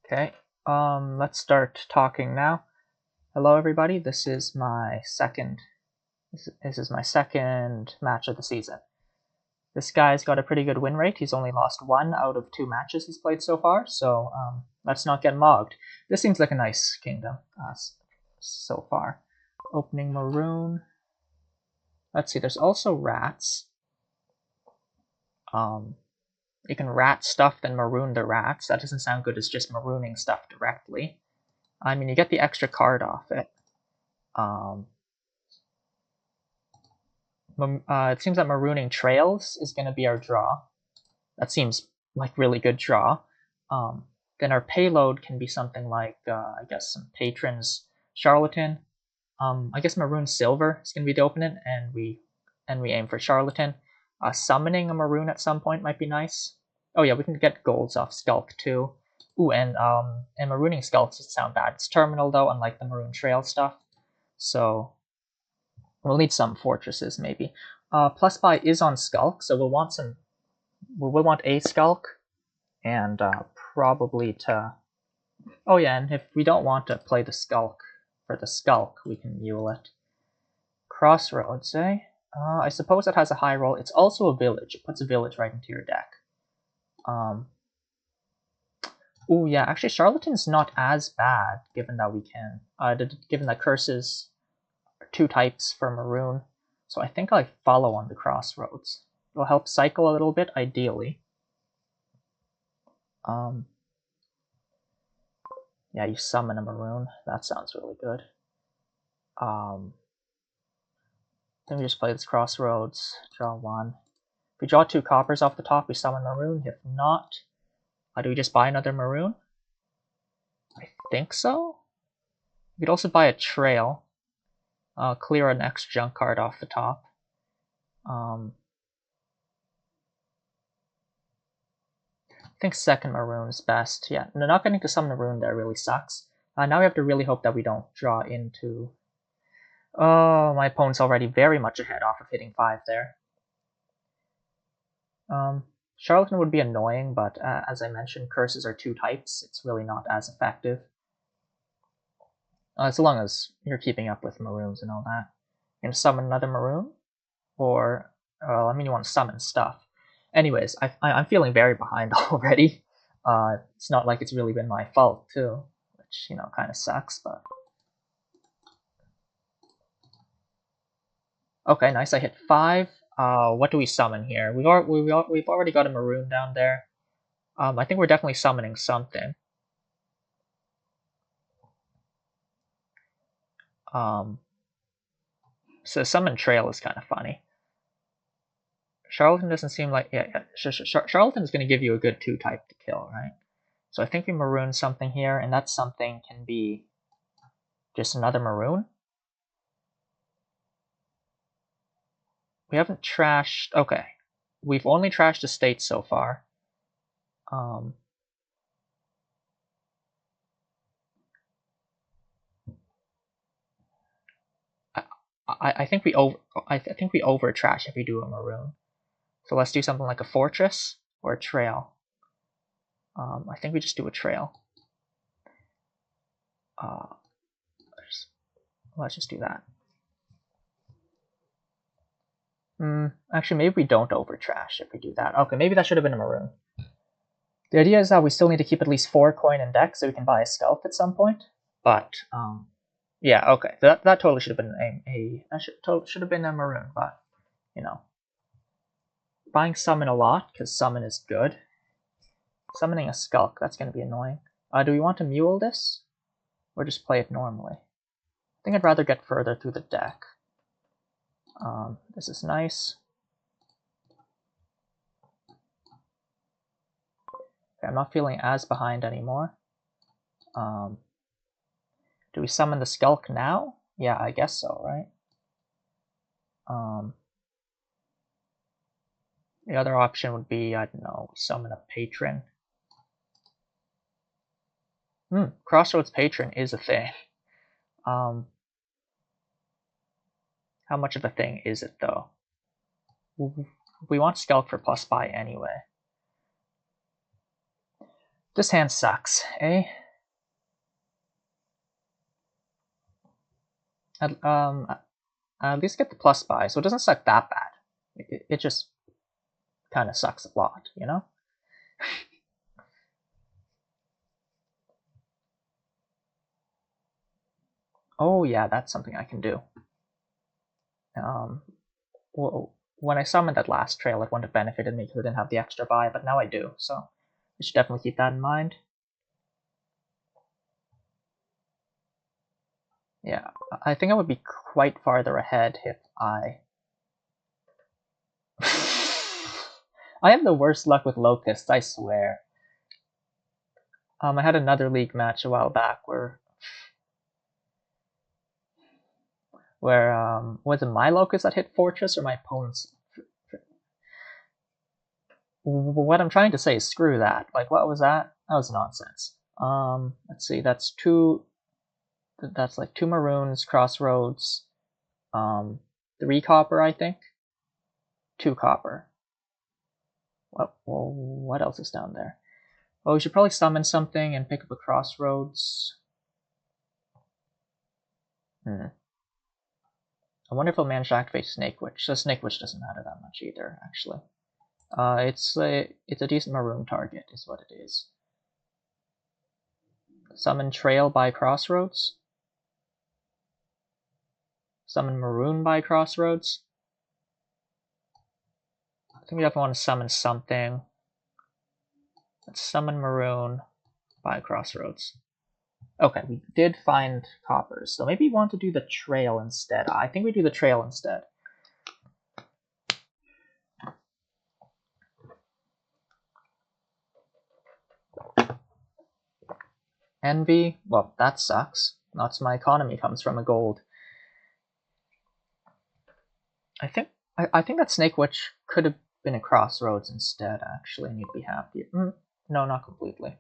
Okay, let's start talking now. Hello everybody, this is my second match of the season. This guy's got a pretty good win rate. He's only lost 1 out of 2 matches he's played so far, so let's not get mogged. This seems like a nice kingdom so far. Opening Maroon. Let's see, there's also rats. You can rat stuff, then maroon the rats. That doesn't sound good as just marooning stuff directly. I mean, you get the extra card off it. It seems that Marooning Trails is going to be our draw. That seems like really good draw. Then our payload can be something like, I guess, some Patrons Charlatan. I guess Maroon Silver is going to be the opponent, and we aim for Charlatan. Summoning a Maroon at some point might be nice. Oh yeah, we can get golds off Skulk too. Ooh, and Marooning Skulk doesn't sound bad. It's terminal though, unlike the Maroon Trail stuff. So we'll need some fortresses maybe. Plus buy is on Skulk, so we'll want some. We'll want a Skulk, and probably to. Oh yeah, and if we don't want to play the Skulk for the Skulk, we can mule it. Crossroads, eh? I suppose it has a high roll. It's also a village. It puts a village right into your deck. Oh yeah, actually Charlatan's not as bad, given that we can. Given that curses are 2 types for Maroon, so I think I follow on the Crossroads. It'll help cycle a little bit, ideally. Yeah, you summon a Maroon. That sounds really good. Then we just play this Crossroads, draw 1. If we draw 2 coppers off the top, we summon Maroon. If not, do we just buy another Maroon? I think so. We could also buy a Trail. Clear an extra junk card off the top. I think second Maroon is best. Yeah, no, not getting to summon a Maroon there really sucks. Now we have to really hope that we don't draw into... Oh, my opponent's already very much ahead off of hitting 5 there. Charlatan would be annoying, but as I mentioned, curses are 2 types. It's really not as effective. As long as you're keeping up with Maroons and all that. You're going to summon another Maroon? Or, I mean, you want to summon stuff. Anyways, I'm feeling very behind already. It's not like it's really been my fault, too. Which, kind of sucks, but... Okay, nice. I hit 5. What do we summon here? We've already got a Maroon down there. I think we're definitely summoning something. So summon Trail is kind of funny. Charlatan doesn't seem like... Yeah. Charlatan is going to give you a good 2 type to kill, right? So I think we Maroon something here, and that something can be just another Maroon. We haven't trashed... Okay. We've only trashed a state so far. I think we over trash if we do a Maroon. So let's do something like a Fortress or a Trail. I think we just do a Trail. Let's just do that. Actually, maybe we don't over trash if we do that. Okay, maybe that should have been a Maroon. The idea is that we still need to keep at least 4 coin in deck so we can buy a Skulk at some point. But yeah, okay, that totally should have been should have been a Maroon. But buying Summon a lot because Summon is good. Summoning a Skulk, that's going to be annoying. Do we want to mule this or just play it normally? I think I'd rather get further through the deck. This is nice. Okay, I'm not feeling as behind anymore. Do we summon the Skulk now? Yeah, I guess so, right? The other option would be, I don't know, summon a Patron. Crossroads Patron is a thing. How much of a thing is it, though? We want Skulk for +buy anyway. This hand sucks, eh? At least get the plus buy, so it doesn't suck that bad. It just kind of sucks a lot, you know? Oh yeah, that's something I can do. Well, when I summoned that last trail, it wouldn't have benefited me because I didn't have the extra buy, but now I do, so I should definitely keep that in mind. Yeah, I think I would be quite farther ahead if I... I have the worst luck with locusts, I swear. I had another league match a while back where was it my locust that hit fortress or my opponent's? What I'm trying to say is screw that. Like, what was that? That was nonsense. Let's see, that's like 2 maroons, crossroads, 3 copper, I think. 2 copper. Well, what else is down there? Oh, we should probably summon something and pick up a crossroads. I wonder if I'll manage to activate Snake Witch. So Snake Witch doesn't matter that much either, actually. It's a decent maroon target, is what it is. Summon Trail by Crossroads. Summon Maroon by Crossroads. I think we definitely want to summon something. Let's summon Maroon by Crossroads. Okay, we did find coppers, so maybe we want to do the trail instead. I think we do the trail instead. Envy, well, that sucks. Lots of my economy comes from a gold. I think that Snake Witch could have been a Crossroads instead, actually, and you'd be happy. No, not completely.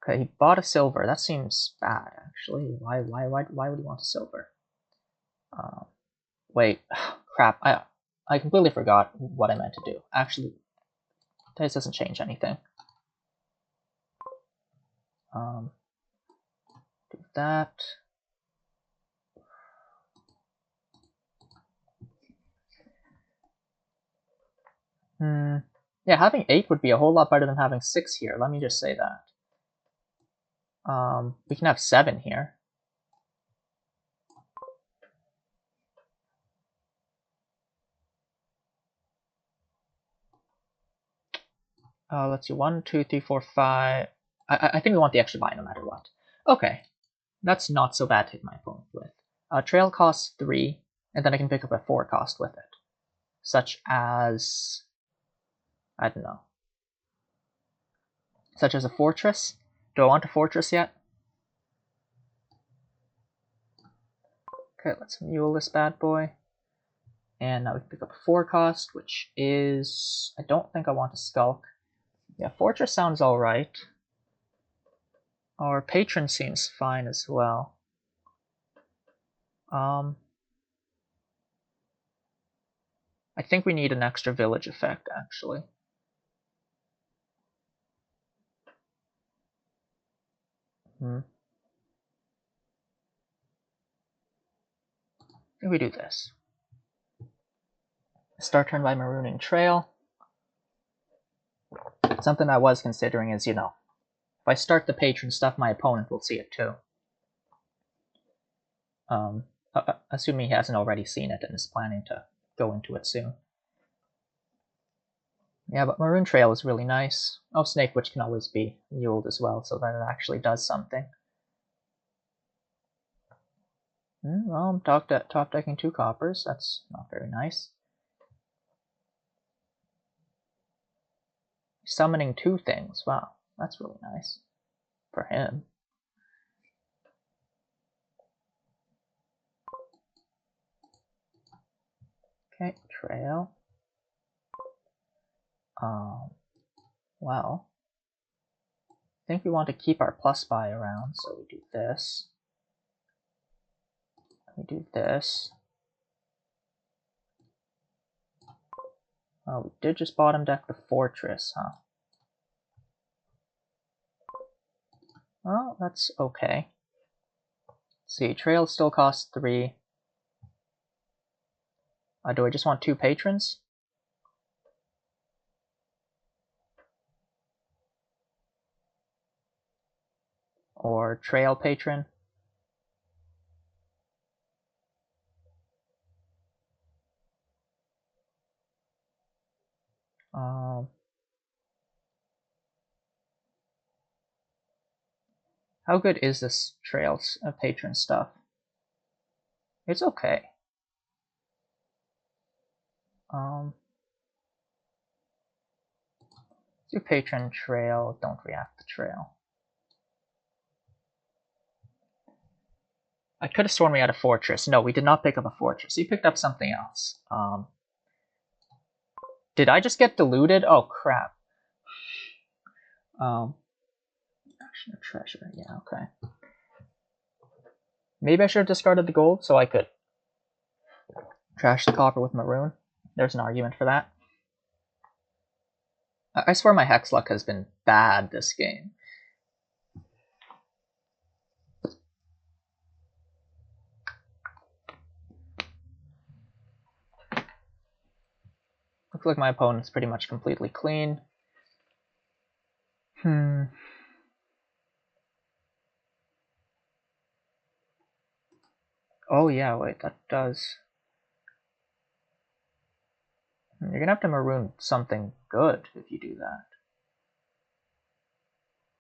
Okay, he bought a silver. That seems bad, actually. Why would he want a silver? Wait, crap. I completely forgot what I meant to do. Actually, this doesn't change anything. Do that. Yeah, having 8 would be a whole lot better than having 6 here. Let me just say that. We can have 7 here. Let's see, 1, 2, 3, 4, 5. I think we want the extra buy no matter what. Okay, that's not so bad to hit my opponent with. Trail costs 3, and then I can pick up a 4 cost with it. Such as... I don't know. Such as a fortress? Do I want a fortress yet? Okay, let's mule this bad boy. And now we can pick up a 4 cost, which is... I don't think I want to skulk. Yeah, fortress sounds alright. Our patron seems fine as well. I think we need an extra village effect, actually. I think we do this. Start turn by Marooning Trail. Something I was considering is, if I start the patron stuff, my opponent will see it too. Assuming he hasn't already seen it and is planning to go into it soon. Yeah, but Maroon Trail is really nice. Oh, Snake Witch can always be muled as well, so that it actually does something. Well, I'm top decking 2 coppers. That's not very nice. Summoning 2 things. Wow, that's really nice for him. Okay, trail. Well, I think we want to keep our plus buy around, so we do this. We do this. Oh, we did just bottom deck the fortress, huh? Well, that's okay. Let's see, trail still costs 3. Do I just want 2 patrons? Or trail patron? How good is this trails patron stuff? It's okay. Do patron trail, don't react to trail. I could have sworn we had a fortress. No, we did not pick up a fortress. We picked up something else. Did I just get diluted? Oh crap. Action of treasure. Yeah, okay. Maybe I should have discarded the gold so I could trash the copper with maroon. There's an argument for that. I swear my hex luck has been bad this game. Looks like my opponent's pretty much completely clean. Oh yeah, wait, that does... You're gonna have to maroon something good if you do that.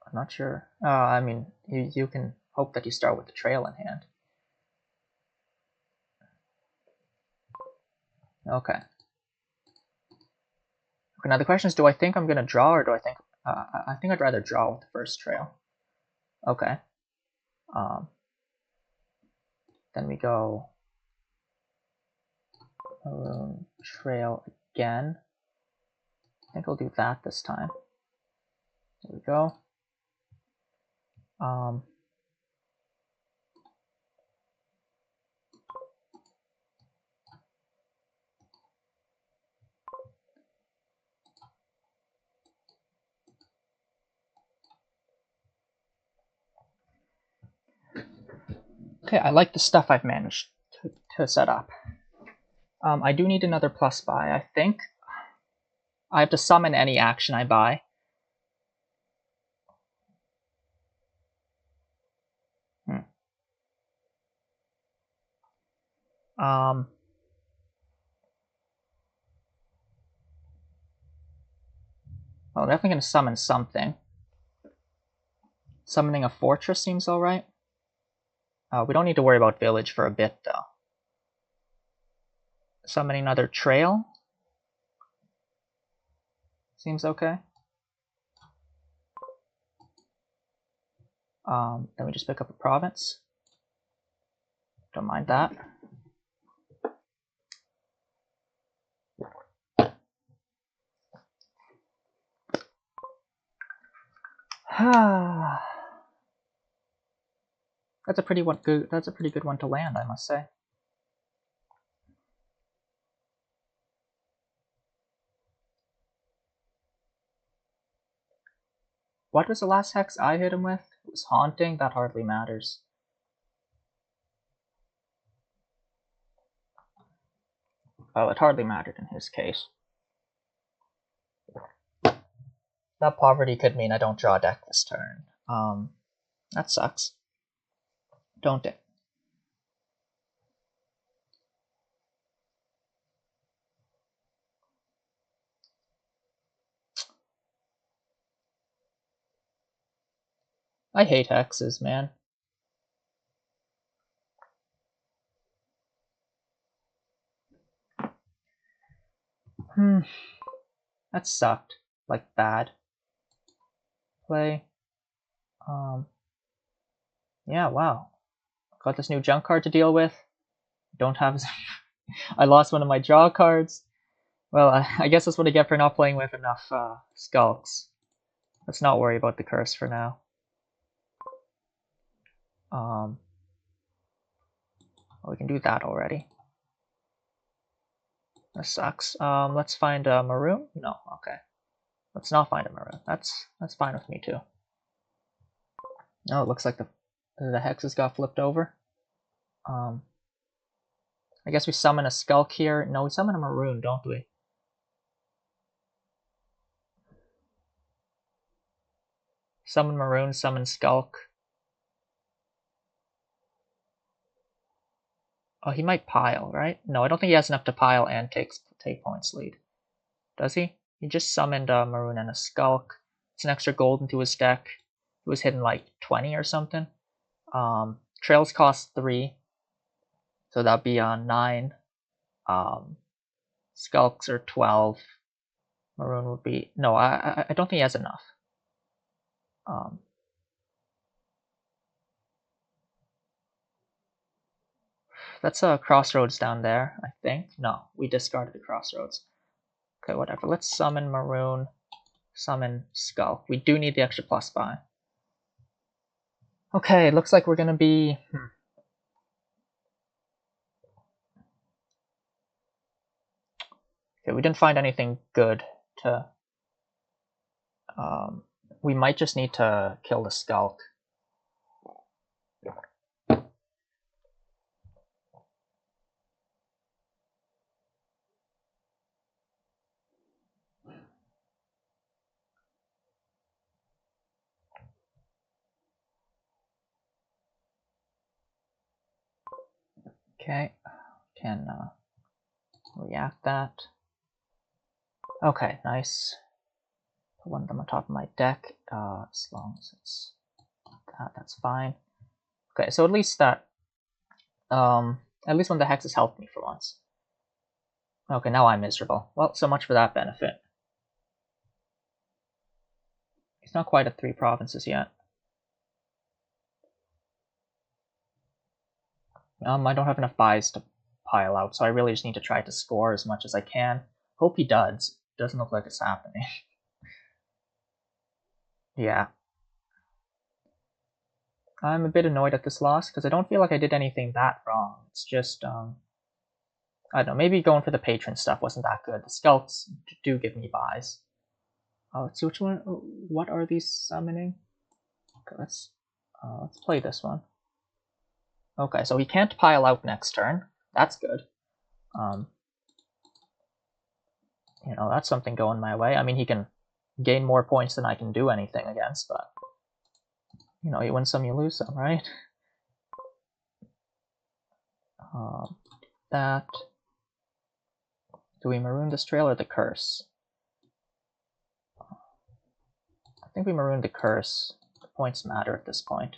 I'm not sure. I mean, you can hope that you start with the trail in hand. Okay. Now the question is, do I think I'm gonna draw, or do I think... I think I'd rather draw with the first trail. Okay. Then we go maroon trail again. I think I'll do that this time. There we go. Okay, I like the stuff I've managed to set up. I do need another plus buy, I think. I have to summon any action I buy. I'm definitely going to summon something. Summoning a fortress seems alright. We don't need to worry about village for a bit, though. Summoning another trail seems okay. Then we just pick up a province. Don't mind that. That's a pretty good one to land, I must say. What was the last hex I hit him with? It was haunting. That hardly matters. Well, it hardly mattered in his case. That poverty could mean I don't draw a deck this turn. That sucks. Don't it? I hate hexes, man. That sucked. Like, bad. Play. Yeah, wow. Got this new junk card to deal with. Don't have... I lost one of my draw cards. Well, I guess that's what I get for not playing with enough skulks. Let's not worry about the curse for now. Well, we can do that already. That sucks. Let's find a maroon? No, okay. Let's not find a maroon. That's fine with me too. Oh, it looks like the hexes got flipped over. I guess we summon a Skulk here. No, we summon a Maroon, don't we? Summon Maroon, summon Skulk. Oh, he might pile, right? No, I don't think he has enough to pile and take points lead. Does he? He just summoned a Maroon and a Skulk. It's an extra gold into his deck. It was hidden like 20 or something. Trails cost 3. So that'd be on 9. Skulks are 12. Maroon would be... No, I don't think he has enough. That's a Crossroads down there, I think. No, we discarded the Crossroads. Okay, whatever. Let's summon Maroon, summon Skulk. We do need the extra plus buy. Okay, looks like we're gonna be... Okay, we didn't find anything good to... we might just need to kill the Skulk. Okay, can react that. Okay, nice. Put one of them on top of my deck, as long as it's that, that's fine. Okay, so at least that, at least when the hexes helped me for once. Okay, now I'm miserable. Well, so much for that benefit. It's not quite at 3 provinces yet. I don't have enough buys to pile out, so I really just need to try to score as much as I can. Hope he does. Doesn't look like it's happening. Yeah. I'm a bit annoyed at this loss, because I don't feel like I did anything that wrong. It's just, I don't know, maybe going for the patron stuff wasn't that good. The Skulks do give me buys. Let's see which one, what are these summoning? Okay, let's play this one. Okay, so he can't pile out next turn. That's good. You know, that's something going my way. I mean, he can gain more points than I can do anything against, but you know, you win some, you lose some, right? That. Do we maroon this trail or the curse? I think we maroon the curse. The points matter at this point.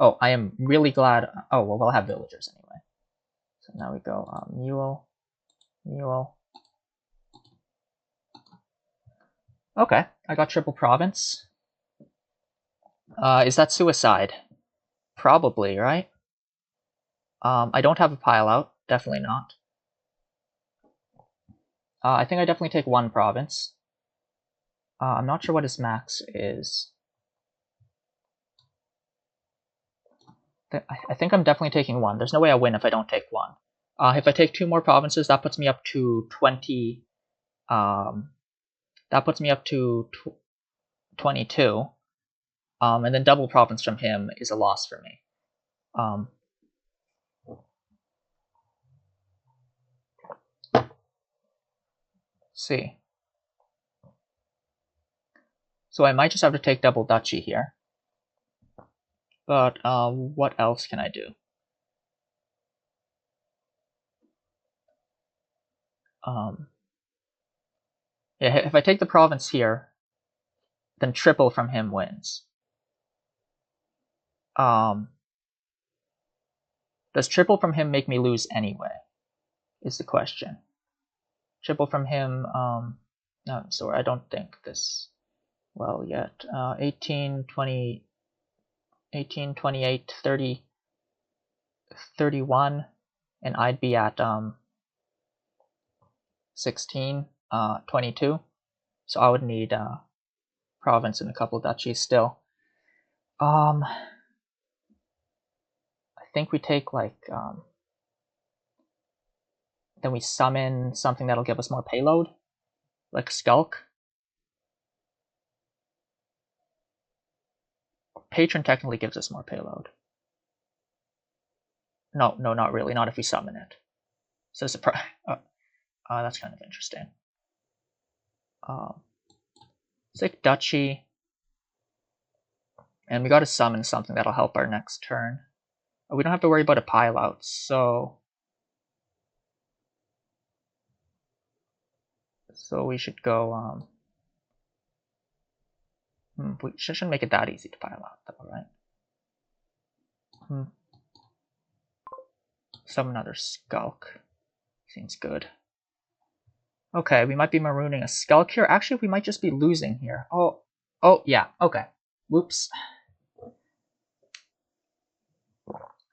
Oh, I am really glad. Oh, well, we'll have villagers anyway. So now we go mule, mule. Okay, I got triple province. Is that suicide? Probably, right? I don't have a pile out. Definitely not. I think I definitely take 1 province. I'm not sure what his max is. I think I'm definitely taking 1. There's no way I win if I don't take 1. If I take 2 more provinces, that puts me up to 20. That puts me up to 22. And then double province from him is a loss for me. See. So I might just have to take double duchy here. But what else can I do? Yeah, if I take the province here, then triple from him wins. Does triple from him make me lose anyway? Is the question. Triple from him, no, sorry, I don't think this well yet. 18, 20, 18, 28, 30, 31, and I'd be at 16, 22. So I would need province and a couple of duchies still. I think we take like then we summon something that'll give us more payload, like Skulk. Patron technically gives us more payload. No, not really. Not if we summon it. So surprise. That's kind of interesting. Sick Duchy. And we got to summon something that'll help our next turn. We don't have to worry about a pile out, so we should go. We shouldn't make it that easy to pile out, though, right? Summon another Skulk. Seems good. Okay, we might be marooning a Skulk here. Actually, we might just be losing here. Oh, yeah. Okay. Whoops.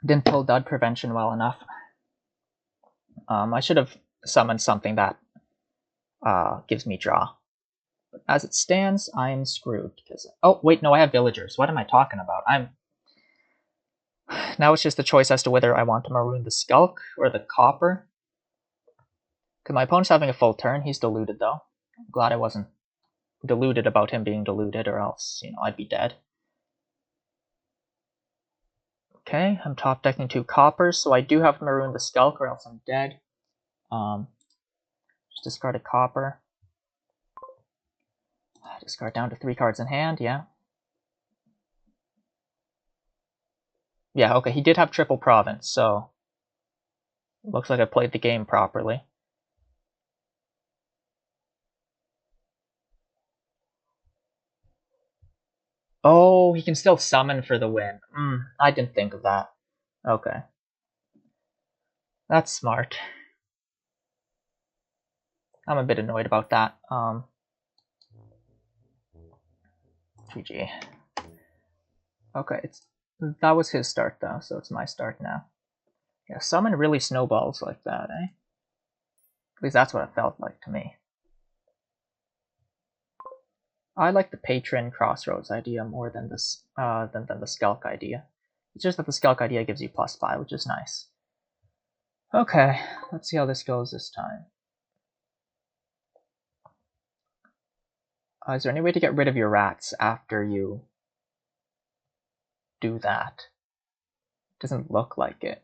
Didn't pull dud prevention well enough. I should have summoned something that gives me draw. But as it stands, I'm screwed. Oh, wait, no, I have villagers. What am I talking about? Now it's just the choice as to whether I want to maroon the Skulk or the Copper. Because my opponent's having a full turn. He's deluded, though. I'm glad I wasn't deluded about him being deluded, or else, I'd be dead. Okay, I'm top decking 2 coppers, so I do have to maroon the Skulk, or else I'm dead. Just discard a copper. Discard down to 3 cards in hand, yeah. Yeah, okay, he did have triple province, so looks like I played the game properly. Oh, he can still summon for the win. I didn't think of that. Okay. That's smart. I'm a bit annoyed about that. GG. Okay, that was his start though, so it's my start now. Yeah, summon really snowballs like that, eh? At least that's what it felt like to me. I like the Patron Crossroads idea more than this than the Skulk idea. It's just that the Skulk idea gives you +5, which is nice. Okay, let's see how this goes this time. Is there any way to get rid of your rats after you do that? Doesn't look like it.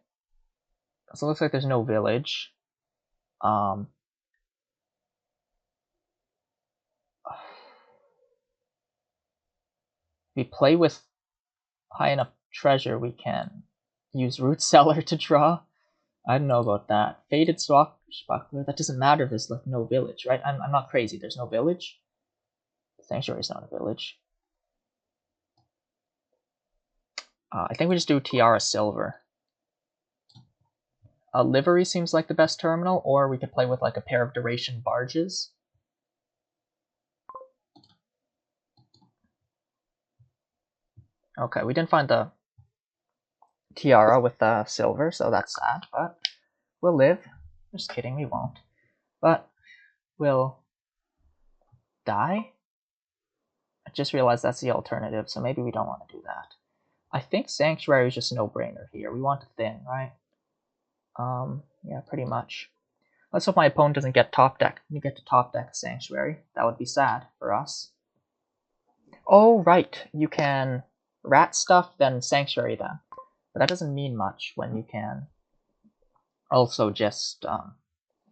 So it looks like there's no village. We play with high enough treasure, we can use Root Cellar to draw. I don't know about that. Faded Swashbuckler, that doesn't matter if there's like no village, right? I'm not crazy, there's no village. Sanctuary's not a village. I think we just do Tiara Silver. Livery seems like the best terminal, or we could play with like a pair of Duration Barges. Okay, we didn't find the Tiara with the silver, so that's sad, but we'll live. Just kidding, we won't. But we'll die? I just realized that's the alternative, so maybe we don't want to do that. I think Sanctuary is just a no-brainer here. We want to thin, right? Yeah, pretty much. Let's hope my opponent doesn't get top deck. We get to top deck Sanctuary. That would be sad for us. Oh, right. You can rat stuff, then Sanctuary then. But that doesn't mean much when you can also just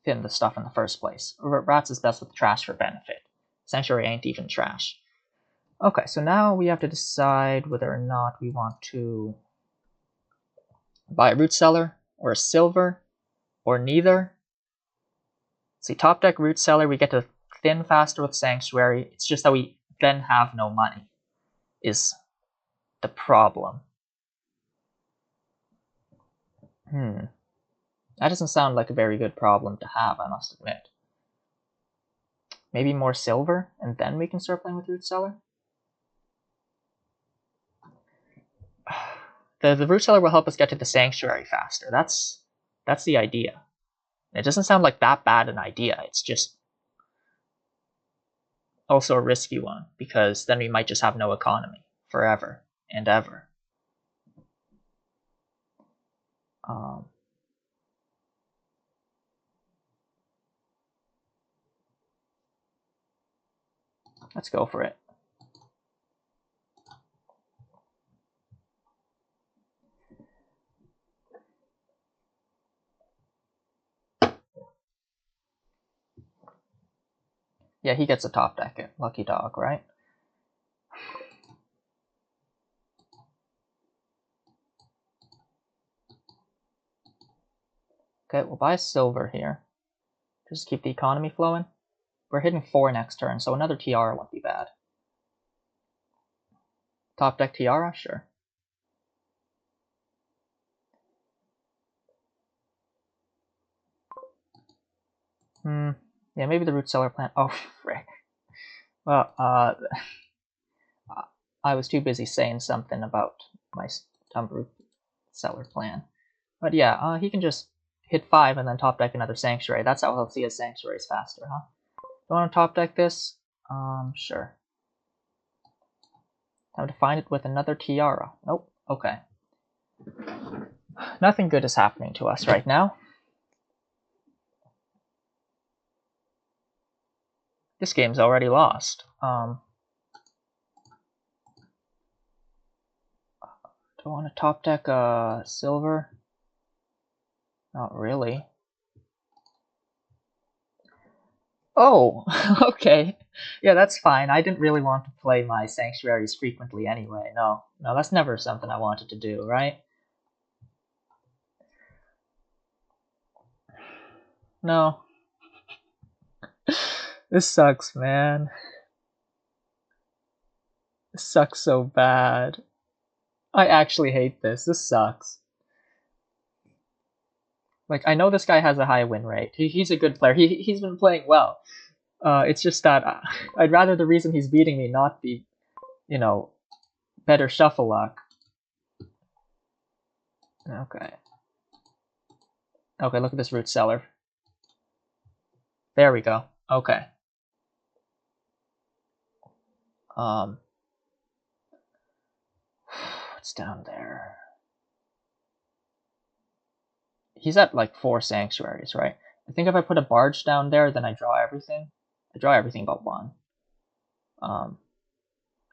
thin the stuff in the first place. Rats is best with trash for benefit. Sanctuary ain't even trash. Okay, so now we have to decide whether or not we want to buy a Root Cellar or a Silver or neither. See, top deck Root Cellar, we get to thin faster with Sanctuary. It's just that we then have no money is the problem. That doesn't sound like a very good problem to have, I must admit. Maybe more silver, and then we can start playing with Root Cellar? The Root Cellar will help us get to the Sanctuary faster. That's the idea. It doesn't sound like that bad an idea. It's just also a risky one, because then we might just have no economy forever and ever. Let's go for it. Yeah, he gets a top deck it. Lucky dog, right? Okay, we'll buy silver here. Just keep the economy flowing. We're hitting 4 next turn, so another Tiara won't be bad. Top deck Tiara? Sure. Yeah, maybe the root cellar plant. Oh, frick. Well, I was too busy saying something about my root cellar plan. But yeah, he can just hit 5 and then top deck another Sanctuary. That's how he'll see his Sanctuaries faster, huh? You want to top deck this? Sure. Time to find it with another Tiara. Nope. Okay. Nothing good is happening to us right now. This game's already lost. Do I want to top deck silver? Not really. Oh, okay. Yeah, that's fine. I didn't really want to play my Sanctuaries frequently anyway. No, that's never something I wanted to do, right? No. This sucks, man. This sucks so bad. I actually hate this. This sucks. Like, I know this guy has a high win rate. He's a good player. He's been playing well. It's just that I'd rather the reason he's beating me not be, you know, better shuffle luck. Okay. Okay, look at this root cellar. There we go. Okay. What's down there? He's at like 4 Sanctuaries, right? I think if I put a barge down there, then I draw everything. I draw everything but 1.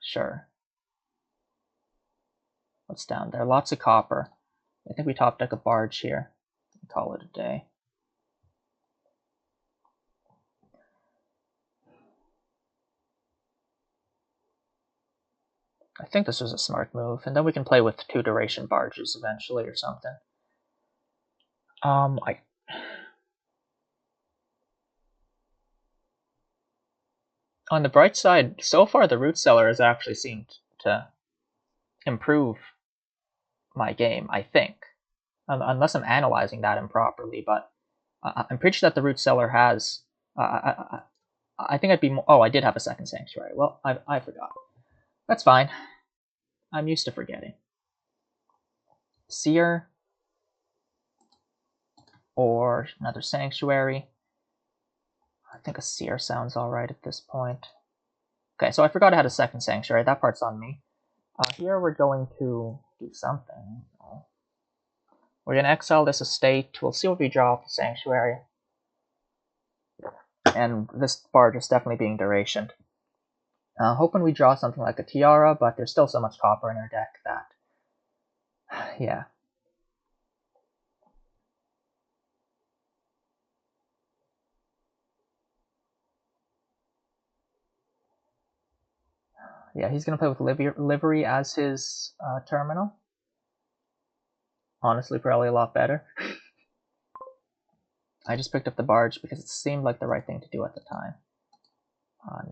Sure. What's down there? Lots of copper. I think we top deck a barge here. Call it a day. I think this was a smart move, and then we can play with 2 duration barges eventually or something. On the bright side, so far the root cellar has actually seemed to improve my game, I think. Unless I'm analyzing that improperly, but I'm pretty sure that the root cellar has... I think I'd be more... Oh, I did have a second Sanctuary. Well, I forgot. That's fine. I'm used to forgetting. Seer. Or another Sanctuary. I think a Seer sounds alright at this point. Okay, so I forgot I had a second Sanctuary. That part's on me. Here we're going to do something. We're going to exile this estate. We'll see what we draw off the Sanctuary. And this barge is definitely being durationed. Hoping we draw something like a Tiara, but there's still so much copper in our deck that... yeah. Yeah, he's going to play with Livery as his terminal. Honestly, probably a lot better. I just picked up the barge because it seemed like the right thing to do at the time.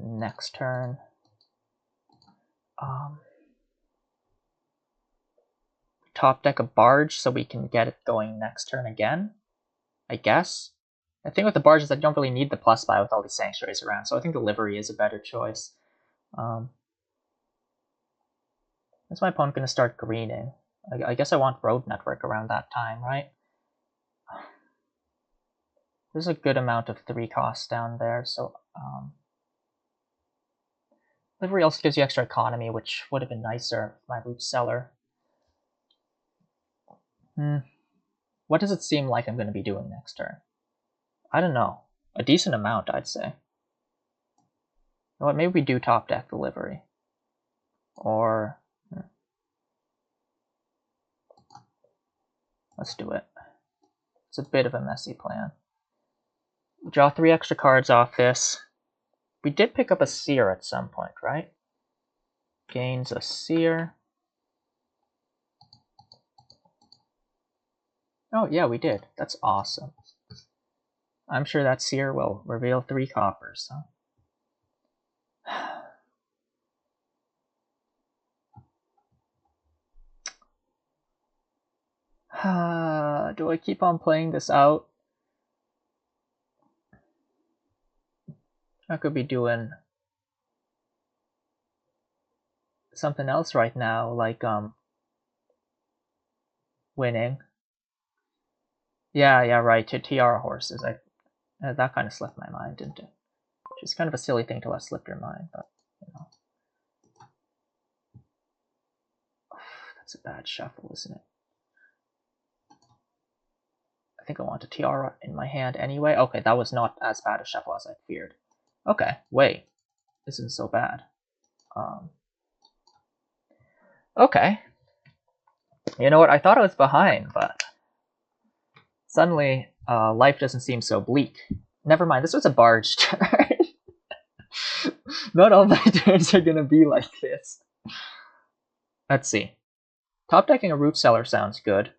Next turn. Top deck a barge so we can get it going next turn again, I guess. The thing with the barge is I don't really need the plus buy with all these Sanctuaries around, so I think the Livery is a better choice. Is my opponent going to start greening? I guess I want Road Network around that time, right? There's a good amount of 3 costs down there, so... Livery also gives you extra economy, which would have been nicer if my root cellar. What does it seem like I'm going to be doing next turn? I don't know. A decent amount, I'd say. You know what, maybe we do top deck the Livery. Or... let's do it. It's a bit of a messy plan. Draw 3 extra cards off this. We did pick up a seer at some point, right? Gains a seer. Oh yeah, we did. That's awesome. I'm sure that seer will reveal 3 coppers. Do I keep on playing this out? I could be doing something else right now, like winning. Yeah, right. To Tiara horses. That kind of slipped my mind, didn't it? Which is kind of a silly thing to let slip your mind, but you know. That's a bad shuffle, isn't it? I think I want a Tiara in my hand anyway. Okay, that was not as bad a shuffle as I feared. Okay, wait. This isn't so bad. Okay. You know what? I thought I was behind, but suddenly life doesn't seem so bleak. Never mind, this was a barge turn. Not all my turns are gonna be like this. Let's see. Top decking a root cellar sounds good.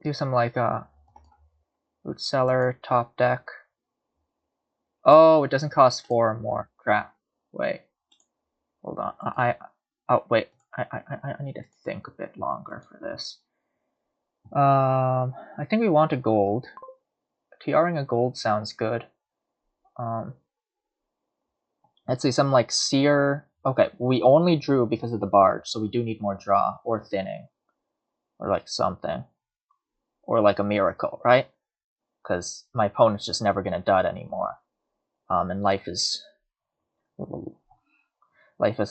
Do some like root cellar, top deck. Oh, it doesn't cost 4 or more. Crap. Wait. Hold on. Oh wait. I need to think a bit longer for this. I think we want a gold. TRing a gold sounds good. Let's see, some like seer. Okay, we only drew because of the barge, so we do need more draw or thinning, or like something, or like a miracle, right? Because my opponent's just never gonna dud anymore, and life isn't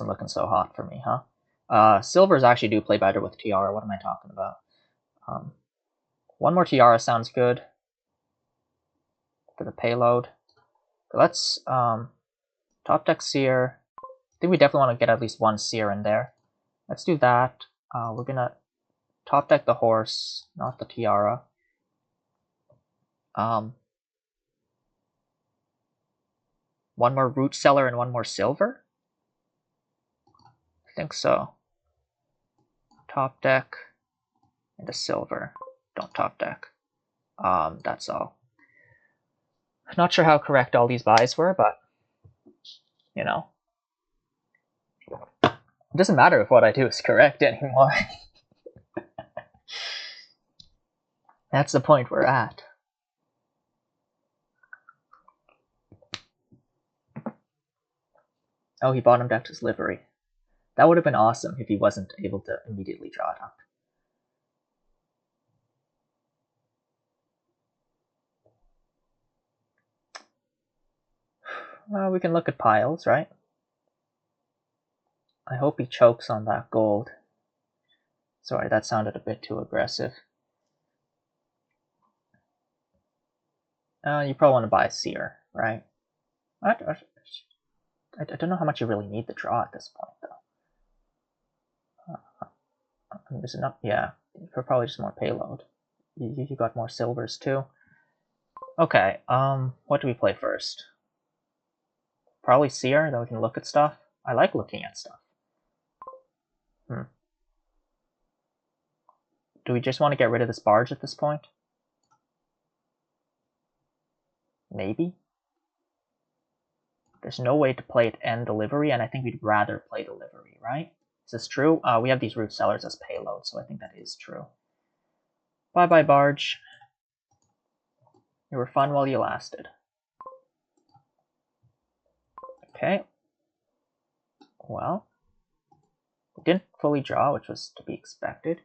looking so hot for me, huh? Silvers actually do play better with Tiara. What am I talking about? One more Tiara sounds good for the payload. Let's top deck seer. I think we definitely want to get at least 1 seer in there. Let's do that. We're gonna top deck the horse, not the Tiara. One more root cellar and 1 more silver? I think so. Top deck and a silver. Don't top deck. That's all. Not sure how correct all these buys were, but you know. It doesn't matter if what I do is correct anymore. That's the point we're at. Oh, he bottom decked his livery. That would have been awesome if he wasn't able to immediately draw it up. We can look at piles, right? I hope he chokes on that gold. Sorry, that sounded a bit too aggressive. You probably want to buy a seer, right? I don't know how much you really need the draw at this point, though. Is it not? Yeah, for probably just more payload. You got more silvers too. Okay, what do we play first? Probably seer, then we can look at stuff. I like looking at stuff. Do we just want to get rid of this barge at this point? Maybe? There's no way to play it and delivery, and I think we'd rather play delivery, right? Is this true? We have these root cellars as payload, so I think that is true. Bye-bye, barge. You were fun while you lasted. Okay. Well, we didn't fully draw, which was to be expected.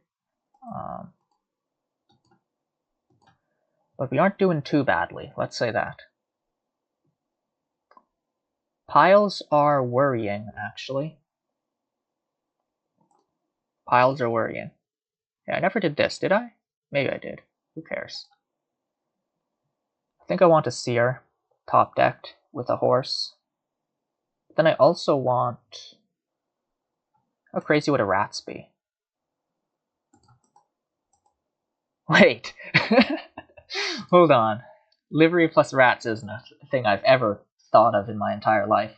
But we aren't doing too badly, let's say that. Piles are worrying, actually. Piles are worrying. Yeah, I never did this, did I? Maybe I did. Who cares? I think I want a seer, top decked, with a horse. But then I also want... How crazy would a rats be? Wait. Hold on. Livery plus rats isn't a thing I've ever thought of in my entire life.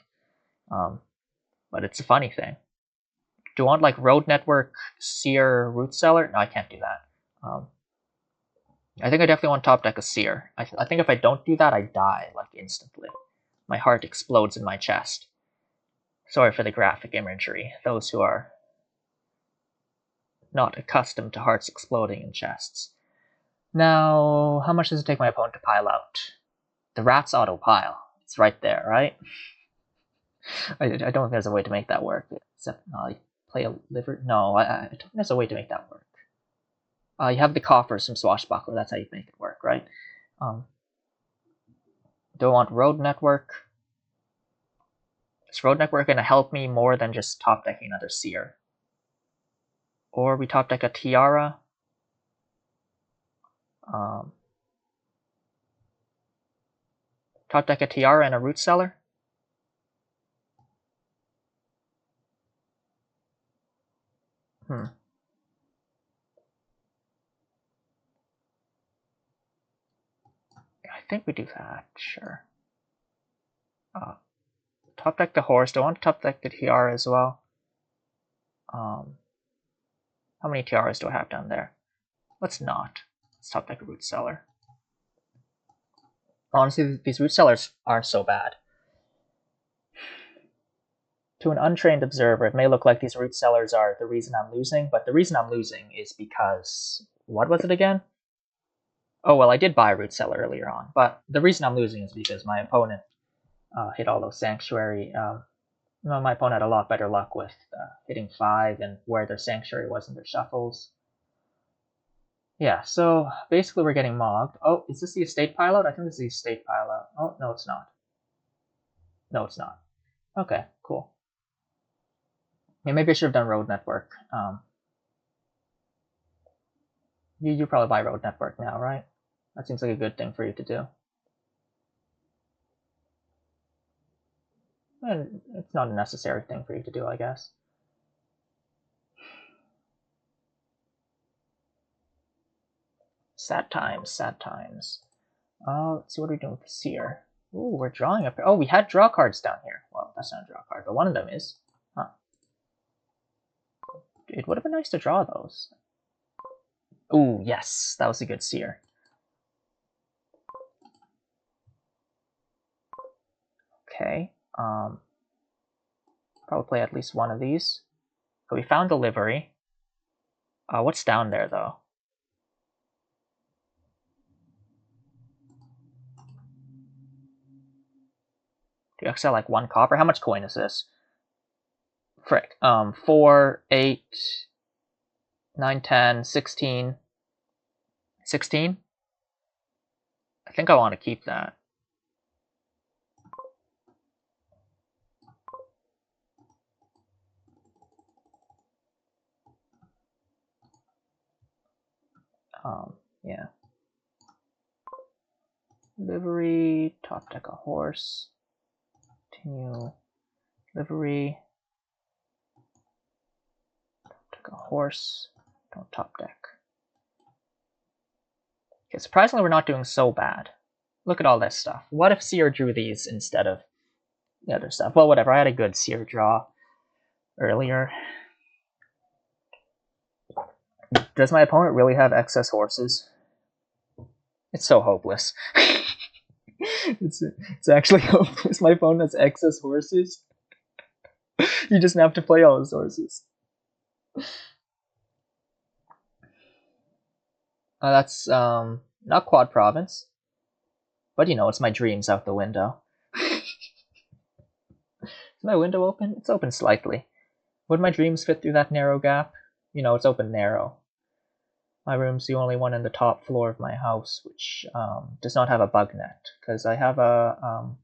But it's a funny thing. Do you want like road network, seer, root cellar? No, I can't do that. I think I definitely want top deck a seer. I think if I don't do that, I die like instantly. My heart explodes in my chest. Sorry for the graphic imagery. Those who are not accustomed to hearts exploding in chests. Now, how much does it take my opponent to pile out? The rats auto pile. It's right there, right? I don't think there's a way to make that work. Except, play a liver. No, I don't think there's a way to make that work. You have the coffers from Swashbuckler. That's how you make it work, right? Do I want road network? Is road network going to help me more than just top decking another seer? Or we top deck a tiara? Top deck a tiara and a root cellar? I think we do that, sure. Top deck the horse. Do I want to top deck the tiara as well? How many tiaras do I have down there? Let's not. Let's top deck a root cellar. Honestly, these root cellars are so bad. To an untrained observer, it may look like these root cellars are the reason I'm losing, but the reason I'm losing is because... What was it again? Oh, well, I did buy a root cellar earlier on, but the reason I'm losing is because my opponent hit all those sanctuary. My opponent had a lot better luck with hitting 5 and where their sanctuary was in their shuffles. Yeah, so basically we're getting mogged. Oh, is this the estate pileout? I think this is the estate pileout. Oh, no, it's not. No, it's not. Okay, cool. Yeah, maybe I should have done road network. You probably buy road network now, right? That seems like a good thing for you to do. And it's not a necessary thing for you to do, I guess. Sad times, sad times. Let's see what we're doing with the seer. Ooh, we're drawing up. Oh, we had draw cards down here. Well, that's not a draw card, but one of them is. Huh. It would have been nice to draw those. Ooh, yes, that was a good seer. Okay. Probably play at least one of these. So we found the livery. What's down there though? Do you accept like 1 copper? How much coin is this? Frick. 4, 8, 9, 10, 16. 16? I think I want to keep that. Yeah. Livery, top deck a horse. Continue. Livery. Top deck a horse. Don't top deck. Okay, surprisingly, we're not doing so bad. Look at all this stuff. What if Seer drew these instead of the other stuff? Well, whatever. I had a good Seer draw earlier. Does my opponent really have excess horses? It's so hopeless. It's actually hopeless. My opponent has excess horses. You just have to play all his horses. That's not Quad Province. But you know, it's my dreams out the window. Is my window open? It's open slightly. Would my dreams fit through that narrow gap? You know, it's open narrow. My room's the only one in the top floor of my house, which does not have a bug net, because I have a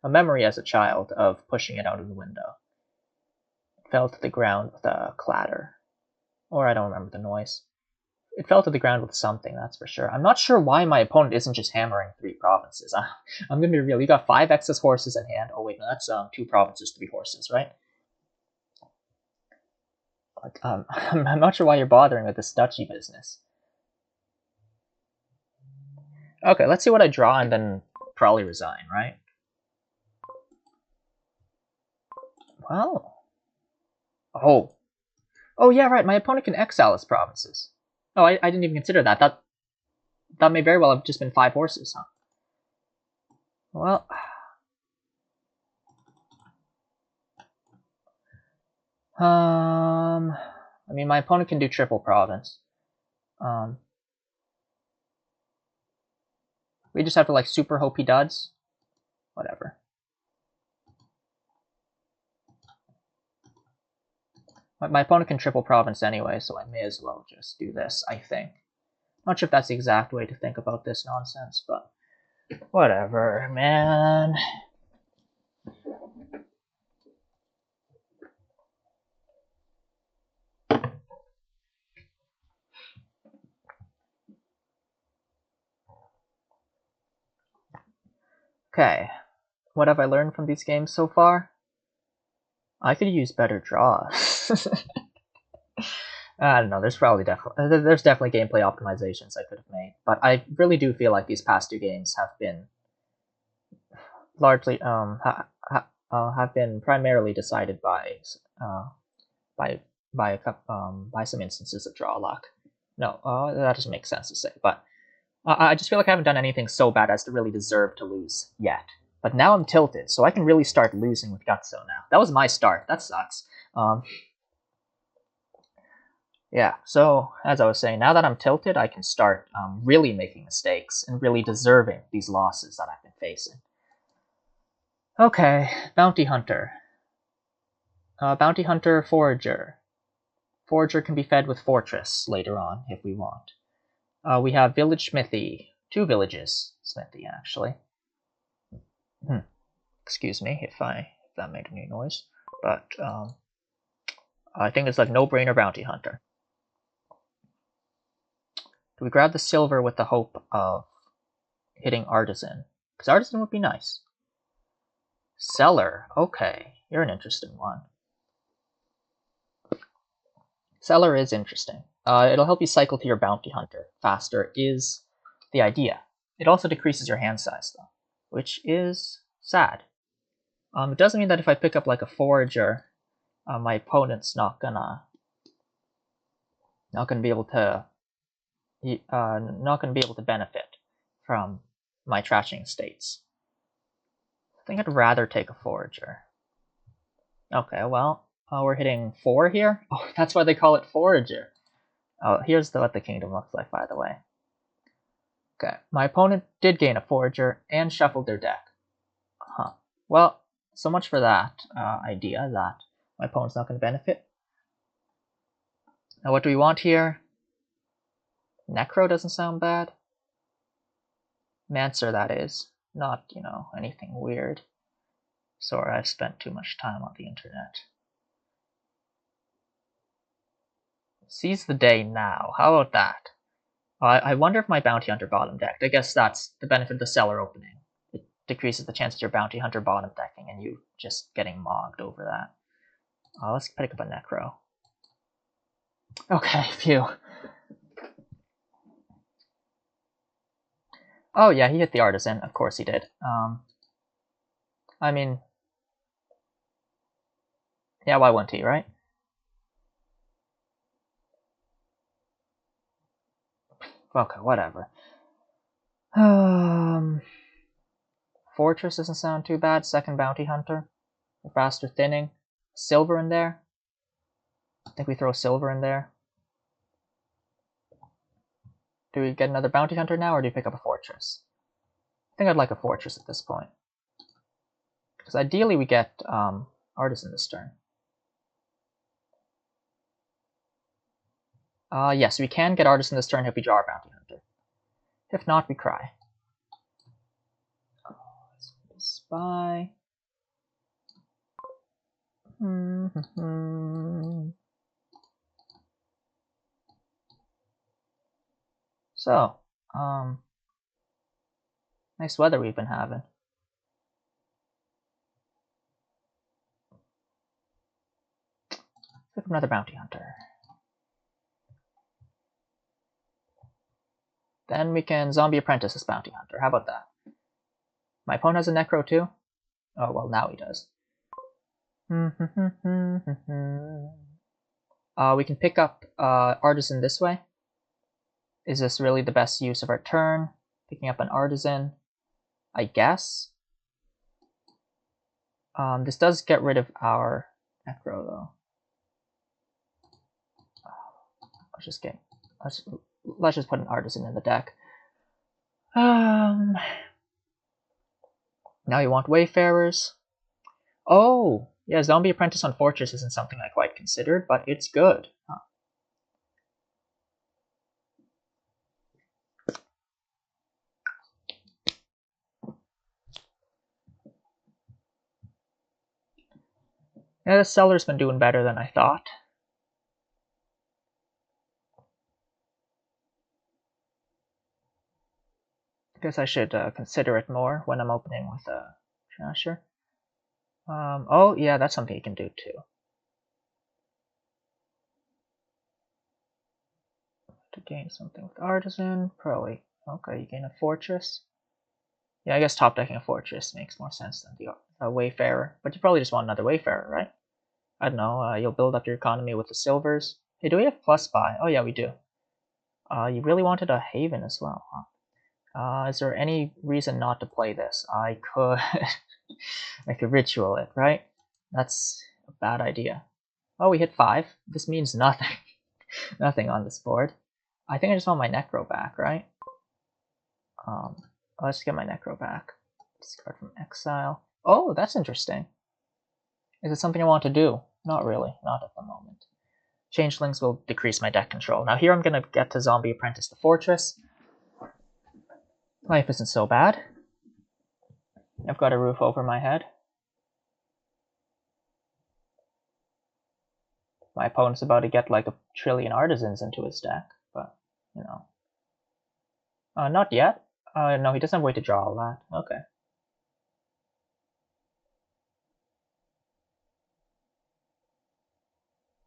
memory as a child of pushing it out of the window. It fell to the ground with a clatter. Or I don't remember the noise. It fell to the ground with something, that's for sure. I'm not sure why my opponent isn't just hammering 3 provinces. I'm gonna be real. You got 5 excess horses in hand. Oh wait, no, that's 2 provinces, 3 horses, right? But, I'm not sure why you're bothering with this duchy business. Okay, let's see what I draw and then probably resign, right? Well. Oh yeah, right. My opponent can exile his provinces. Oh, I didn't even consider that. That may very well have just been 5 horses, huh? Well, I mean, my opponent can do triple province. We just have to like super hope he duds. Whatever. My opponent can triple province anyway, so I may as well just do this, I think. Not sure if that's the exact way to think about this nonsense, but whatever, man. Okay, what have I learned from these games so far? I could use better draws. I don't know. There's definitely gameplay optimizations I could have made, but I really do feel like these past 2 games have been largely have been primarily decided by by by some instances of draw luck. No, that doesn't make sense to say, but I just feel like I haven't done anything so bad as to really deserve to lose yet. But now I'm tilted, so I can really start losing with Gutso now. That was my start. That sucks. Yeah, so as I was saying, now that I'm tilted, I can start really making mistakes and really deserving these losses that I've been facing. Okay, Bounty Hunter. Bounty Hunter, Forager. Forager can be fed with Fortress later on if we want. We have Village Smithy. 2 villages Smithy, actually. Excuse me if that made any noise. But I think it's like no-brainer Bounty Hunter. Do we grab the silver with the hope of hitting Artisan? Because Artisan would be nice. Cellar. Okay, you're an interesting one. Cellar is interesting. It'll help you cycle to your Bounty Hunter faster is the idea. It also decreases your hand size, though, which is sad. It doesn't mean that if I pick up like a Forager, my opponent's not gonna be able to benefit from my trashing estates. I think I'd rather take a Forager. Okay, well, we're hitting 4 here. Oh, that's why they call it Forager. Oh, here's what the kingdom looks like, by the way. Okay, my opponent did gain a Forager and shuffled their deck. Huh. Well, so much for that idea that my opponent's not going to benefit. Now, what do we want here? Necro doesn't sound bad. Mancer, that is. Not, anything weird. Sorry, I've spent too much time on the internet. Seize the day now. How about that? I wonder if my Bounty Hunter bottom decked. I guess that's the benefit of the cellar opening. It decreases the chance of your Bounty Hunter bottom decking and you just getting mogged over that. Let's pick up a Necro. Okay, phew. Oh yeah, he hit the Artisan. Of course he did. I mean, yeah, why wouldn't he, right? Okay, whatever. Fortress doesn't sound too bad. Second Bounty Hunter. Faster thinning. Silver in there. I think we throw silver in there. Do we get another Bounty Hunter now, or do you pick up a Fortress? I think I'd like a Fortress at this point. Because ideally we get Artisan this turn. Yes, we can get Artisan this turn if we draw our Bounty Hunter. If not, we cry. Spy. So, nice weather we've been having. Pick up another Bounty Hunter. Then we can Zombie Apprentice this Bounty Hunter. How about that? My opponent has a Necro too? Oh, well, now he does. We can pick up Artisan this way. Is this really the best use of our turn? Picking up an Artisan, I guess. This does get rid of our Necro, though. Let's just put an Artisan in the deck. Now you want Wayfarers. Oh, yeah, Zombie Apprentice on Fortress isn't something I quite considered, but it's good. Huh. Yeah, the Cellar's been doing better than I thought. I guess I should consider it more when I'm opening with a Trasher. Oh, yeah, that's something you can do too. To gain something with Artisan, probably. Okay, you gain a Fortress. Yeah, I guess top decking a Fortress makes more sense than the Wayfarer. But you probably just want another Wayfarer, right? I don't know, you'll build up your economy with the silvers. Hey, do we have plus buy? Oh yeah, we do. You really wanted a Haven as well, huh? Is there any reason not to play this? I could... I could ritual it, right? That's a bad idea. Oh, we hit 5. This means nothing. Nothing on this board. I think I just want my Necro back, right? Let's get my Necro back. Discard from exile. Oh, that's interesting. Is it something I want to do? Not really. Not at the moment. Changelings will decrease my deck control. Now here I'm going to get to Zombie Apprentice the Fortress. Life isn't so bad. I've got a roof over my head. My opponent's about to get like 1 trillion Artisans into his deck, but, you know. Not yet. No, he doesn't have a way to draw all that. Okay.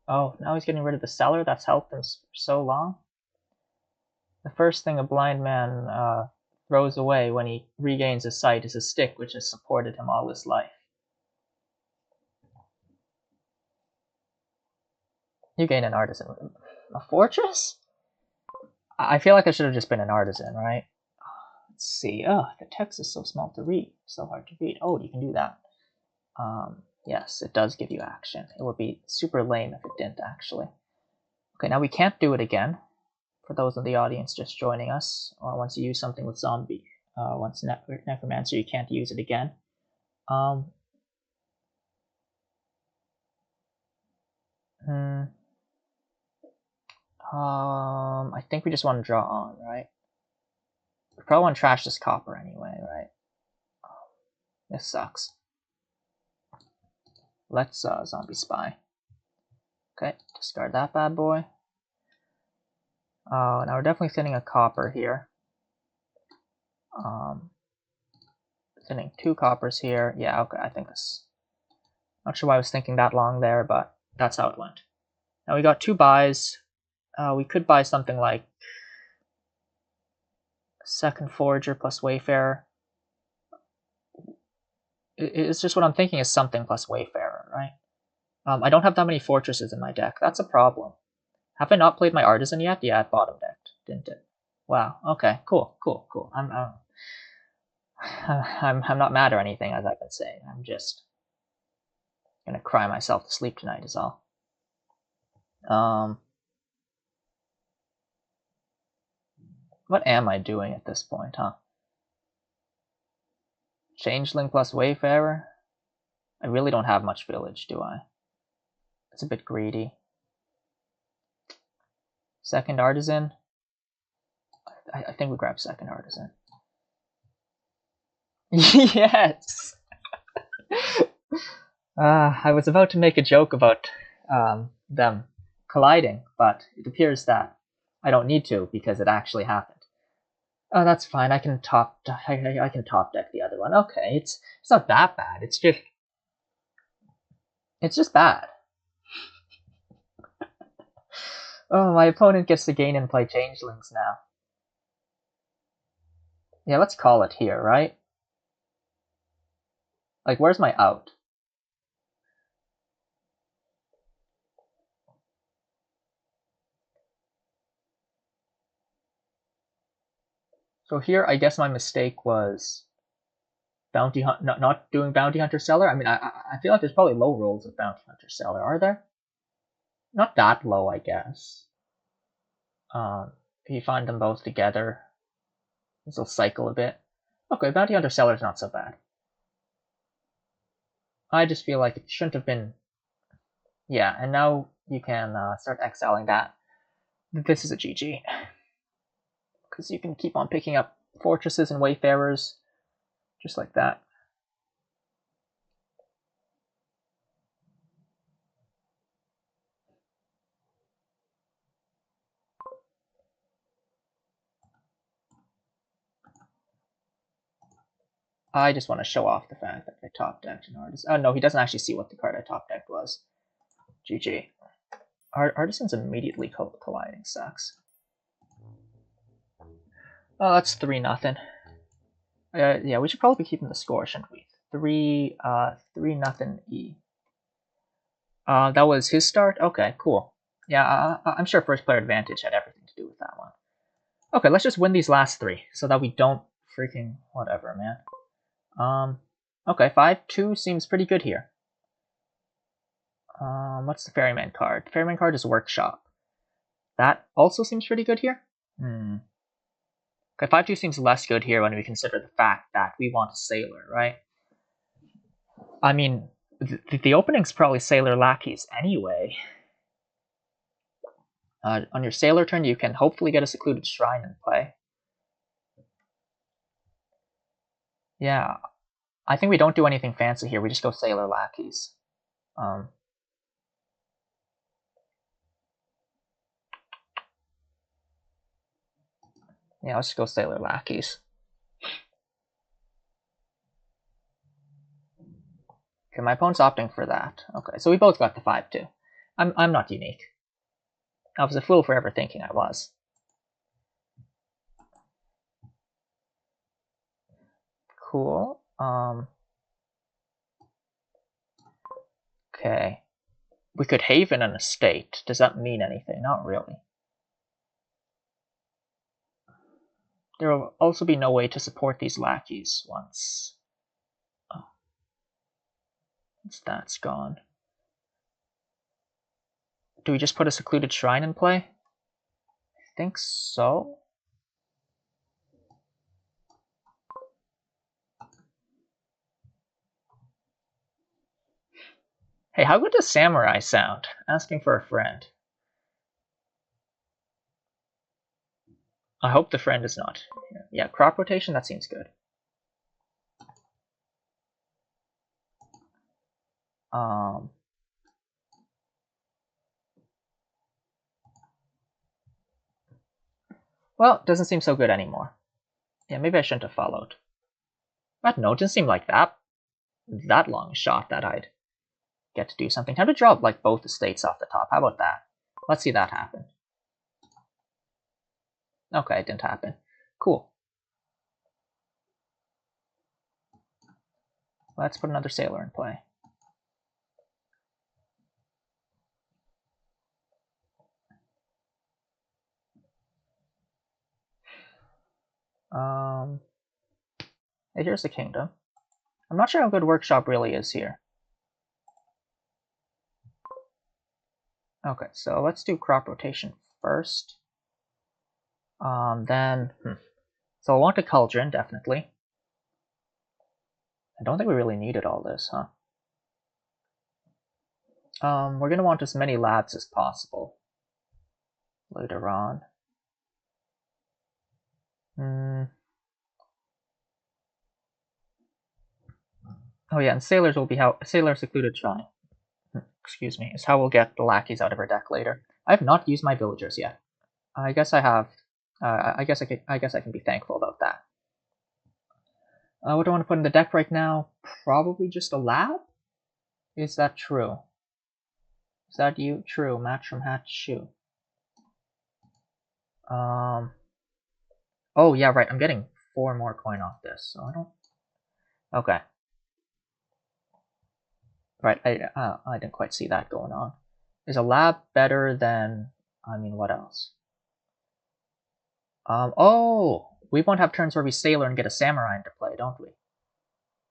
Oh, now he's getting rid of the Cellar that's helped him for so long. The first thing a blind man throws away when he regains his sight is a stick which has supported him all his life. You gain an Artisan. A Fortress? I feel like I should have just been an Artisan, right? Let's see. Oh, the text is so small to read. So hard to read. Oh, you can do that. Yes, it does give you action. It would be super lame if it didn't, actually. Okay, now we can't do it again. For those in the audience just joining us, once you use something with Zombie, once Necromancer, you can't use it again. I think we just want to draw on, right? We probably want to trash this copper anyway, right? This sucks. Let's Zombie Spy. Okay, discard that bad boy. Now we're definitely thinning a copper here. Thinning 2 coppers here. Yeah, okay, I think this. Not sure why I was thinking that long there, but that's how it went. Now we got 2 buys. We could buy something like Second Forager plus Wayfarer. It's just what I'm thinking is something plus Wayfarer, right? I don't have that many Fortresses in my deck. That's a problem. Have I not played my Artisan yet? Yeah, it bottom decked, didn't it? Wow. Okay. Cool. I'm not mad or anything, as I've been saying. I'm just gonna cry myself to sleep tonight, is all. What am I doing at this point, huh? Changeling plus Wayfarer? I really don't have much village, do I? It's a bit greedy. Second Artisan? I think we grab second Artisan. Yes! I was about to make a joke about them colliding, but it appears that I don't need to because it actually happened. Oh, that's fine. I can top deck the other one. Okay, it's not that bad. It's just bad. Oh, my opponent gets to gain and play Changelings now. Yeah, let's call it here, right? Like, where's my out? So here, I guess my mistake was bounty hunt, not doing bounty hunter seller. I mean, I feel like there's probably low rolls of bounty hunter seller. Are there? Not that low, I guess. If you find them both together, this will cycle a bit. Okay, bounty hunter seller is not so bad. I just feel like it shouldn't have been. Yeah, and now you can start exiling that. This is a GG. Because you can keep on picking up fortresses and wayfarers, just like that. I just want to show off the fact that I top decked an artist. Oh no, he doesn't actually see what the card I top decked was. GG. Artisan's immediately colliding sucks. Oh, that's 3-0. Yeah, we should probably be keeping the score, shouldn't we? 3-0 E. That was his start? Okay, cool. Yeah, I'm sure first player advantage had everything to do with that one. Okay, let's just win these last 3 so that we don't freaking whatever, man. Okay, 5-2 seems pretty good here. What's the ferryman card? The ferryman card is workshop. That also seems pretty good here. Okay, 5-2 seems less good here when we consider the fact that we want a sailor, right? I mean, the opening's probably sailor lackeys anyway. On your sailor turn, you can hopefully get a secluded shrine in play. Yeah, I think we don't do anything fancy here. We just go sailor lackeys. Yeah, let's just go sailor lackeys. Okay, my opponent's opting for that. Okay, so we both got the 5-2. I'm not unique. I was a fool for ever thinking I was. Cool. Okay. We could haven an estate. Does that mean anything? Not really. There will also be no way to support these lackeys once that's gone. Do we just put a secluded shrine in play? I think so. Hey, how good does samurai sound? Asking for a friend. I hope the friend is not. Yeah, crop rotation, that seems good. Well, it doesn't seem so good anymore. Yeah, maybe I shouldn't have followed. But no, it didn't seem like that long shot that I'd get to do something. Time to draw like both estates off the top. How about that? Let's see that happen. Okay, it didn't happen. Cool. Let's put another sailor in play. Hey, here's the kingdom. I'm not sure how good workshop really is here. Okay, so let's do crop rotation first. Then, so I want a cauldron, definitely. I don't think we really needed all this, huh? We're gonna want as many labs as possible later on. Oh yeah, and sailors will be how sailor secluded shrine. Excuse me, is how we'll get the lackeys out of our deck later. I have not used my villagers yet. I guess I have. I guess I can be thankful about that. What do I want to put in the deck right now? Probably just a lab. Is that true? Is that you? True. Match from hat shoe. Oh yeah, right. I'm getting 4 more coin off this, so I don't... Okay. Right, I didn't quite see that going on. Is a lab better than... I mean, what else? Oh! We won't have turns where we sailor and get a samurai into play, don't we?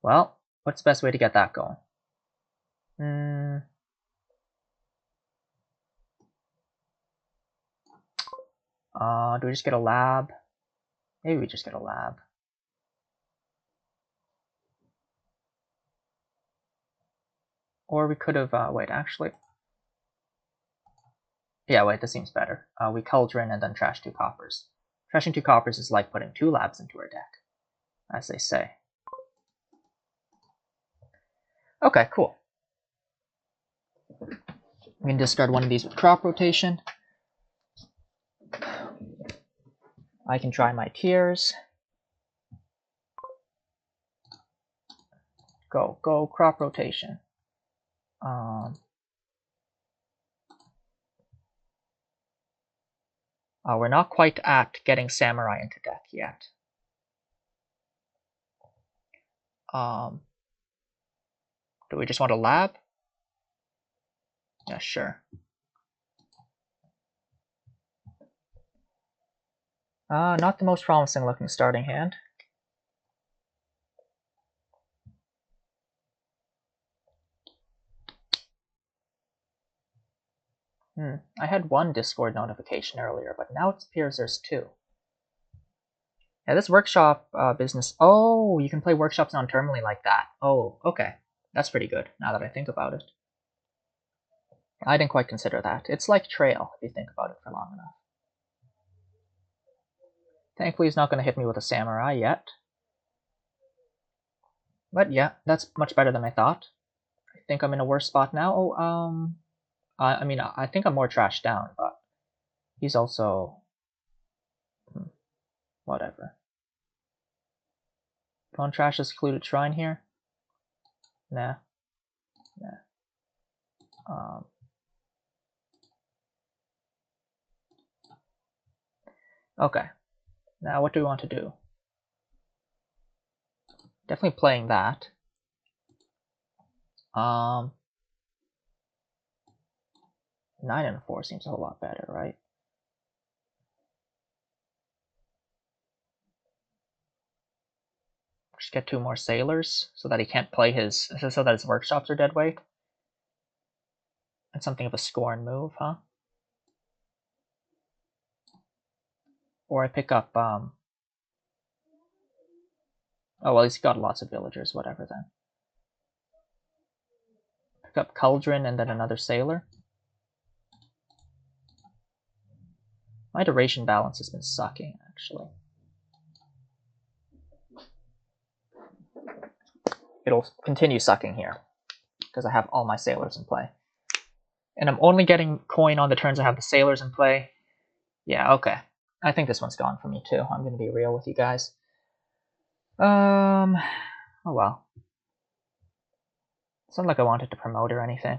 Well, what's the best way to get that going? Do we just get a lab? Maybe we just get a lab. Or we could have, wait, actually. Yeah, wait, this seems better. We cauldron and then trash 2 coppers. Trashing 2 coppers is like putting 2 labs into our deck, as they say. Okay, cool. We can discard one of these with crop rotation. I can try my tiers. Go, crop rotation. We're not quite at getting samurai into deck yet. Do we just want a lab? Yeah, sure. Not the most promising looking starting hand. I had 1 Discord notification earlier, but now it appears there's 2. Yeah, this workshop business... Oh, you can play workshops non-terminally like that. Oh, okay. That's pretty good, now that I think about it. I didn't quite consider that. It's like Trail, if you think about it for long enough. Thankfully, he's not going to hit me with a samurai yet. But yeah, that's much better than I thought. I think I'm in a worse spot now. Oh, I mean, I think I'm more trashed down, but he's also... whatever. Do you want to trash a secluded shrine here? Nah. Okay. Now, what do we want to do? Definitely playing that. 9 and 4 seems a whole lot better, right? Just get 2 more sailors so that he can't play his... so that his workshops are dead weight. That's something of a scorn move, huh? Or I pick up... Oh, well, he's got lots of villagers, whatever then. Pick up Cauldron and then another sailor. My duration balance has been sucking, actually. It'll continue sucking here, because I have all my sailors in play. And I'm only getting coin on the turns I have the sailors in play. Yeah, okay. I think this one's gone for me too. I'm going to be real with you guys. Oh well. It's not like I wanted to promote or anything.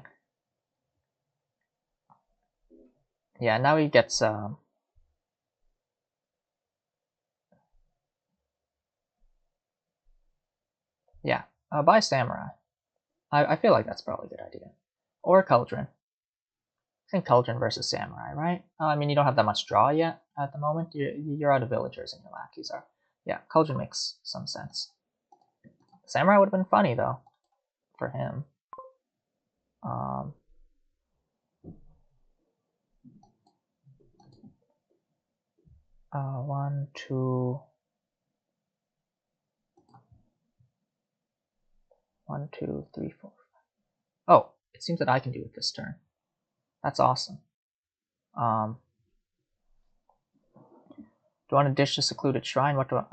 Yeah, now he gets... yeah, buy Samurai. I feel like that's probably a good idea. Or Cauldron. I think Cauldron versus Samurai, right? I mean, you don't have that much draw yet at the moment. You're out of villagers and your lackeys are. Yeah, Cauldron makes some sense. Samurai would have been funny, though, for him. 1, 2... 1, 2, 3, 4. Oh, it seems that I can do it this turn. That's awesome. Do I want to dish the secluded shrine? What do I...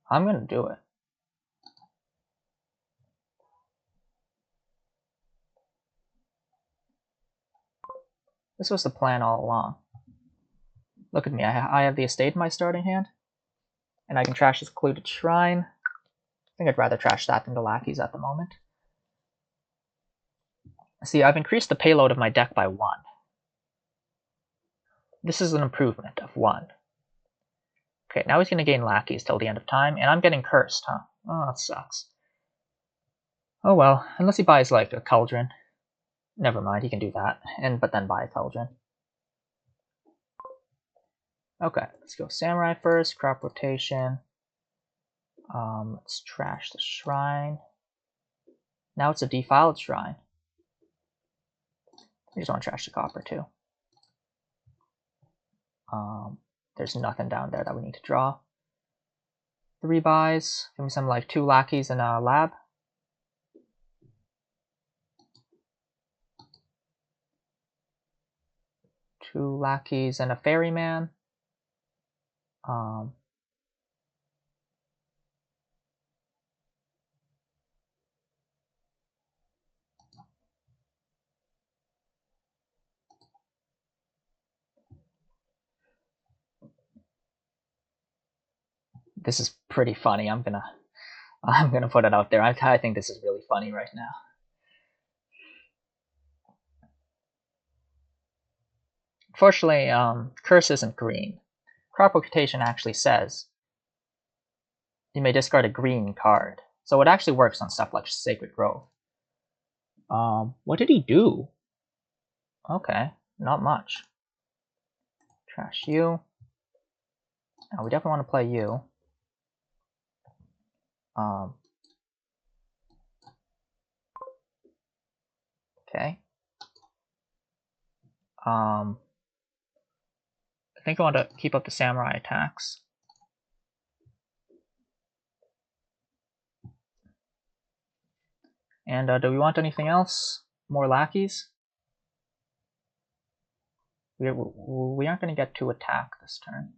I'm gonna do it. This was the plan all along. Look at me, I have the estate in my starting hand, and I can trash the secluded shrine. I think I'd rather trash that than the lackeys at the moment. See, I've increased the payload of my deck by 1. This is an improvement of 1. Okay, now he's going to gain lackeys till the end of time, and I'm getting cursed, huh? Oh, that sucks. Oh well, unless he buys like a cauldron. Never mind, he can do that, but then buy a cauldron. Okay, let's go samurai first, crop rotation. Let's trash the shrine. Now it's a defiled shrine. I just want to trash the copper too. There's nothing down there that we need to draw. 3 buys. Give me some like 2 lackeys and a lab. Two lackeys and a ferryman. This is pretty funny. I'm gonna put it out there. I think this is really funny right now. Fortunately, curse isn't green. Crop rotation actually says you may discard a green card, so it actually works on stuff like Sacred Grove. What did he do? Okay, not much. Trash you. Now we definitely want to play you. Okay. I think I want to keep up the samurai attacks. And do we want anything else? More lackeys? We aren't going to get to attack this turn.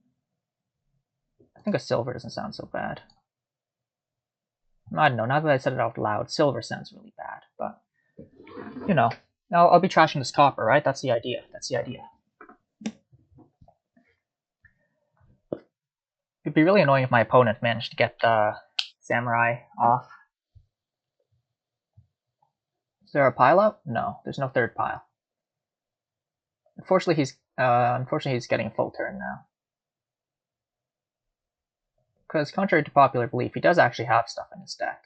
I think a silver doesn't sound so bad. I don't know, now that I said it out loud, silver sounds really bad, but, you know, I'll be trashing this copper, right? That's the idea. That's the idea. It'd be really annoying if my opponent managed to get the samurai off. Is there a pile up? No, there's no third pile. Unfortunately, he's getting a full turn now. Because contrary to popular belief, he does actually have stuff in his deck.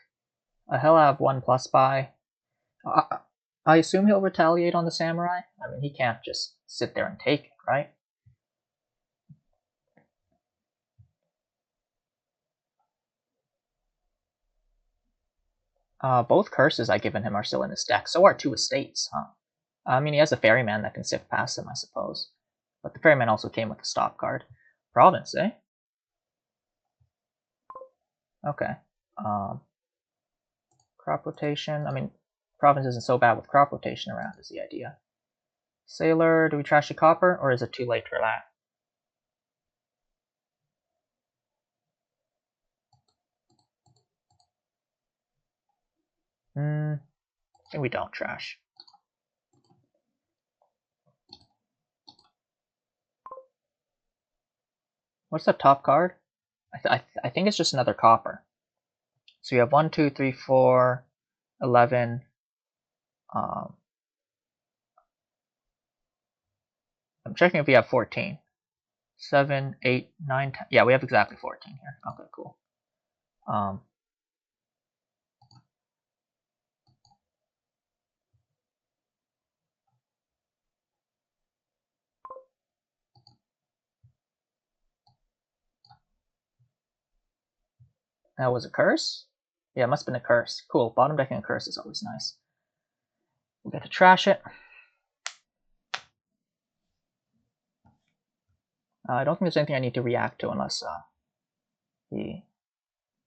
He'll have 1+ buy. I assume he'll retaliate on the samurai. I mean, he can't just sit there and take it, right? Both curses I've given him are still in his deck. So are 2 estates, huh? I mean, he has a ferryman that can sift past him, I suppose. But the ferryman also came with a stop card. Province, eh? Okay. Crop rotation. I mean, province isn't so bad with crop rotation around, is the idea. Sailor, do we trash the copper, or is it too late for that? I think we don't trash. What's the top card? I think it's just another copper. So you have 1, 2, 3, 4, 11. I'm checking if we have 14. 7, 8, 9, 10. Yeah, we have exactly 14 here. Okay, cool. That was a curse? Yeah, it must have been a curse. Cool, bottom decking a curse is always nice. We'll get to trash it. I don't think there's anything I need to react to unless he...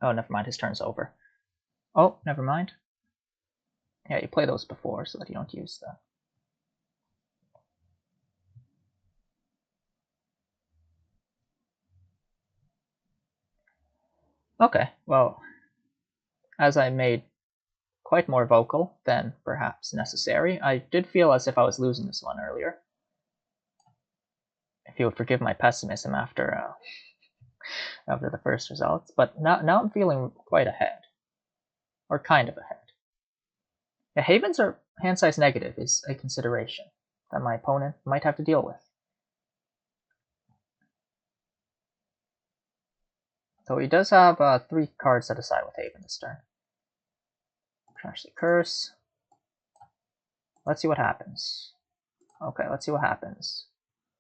Oh, never mind, his turn's over. Oh, never mind. Yeah, you play those before so that you don't use them. Okay, well, as I made quite more vocal than perhaps necessary, I did feel as if I was losing this one earlier. If you would forgive my pessimism after after the first results, but now I'm feeling quite ahead, or kind of ahead. Yeah, havens or hand size negative is a consideration that my opponent might have to deal with. So he does have 3 cards set aside with Haven this turn. Trash the curse. Let's see what happens. Okay, let's see what happens.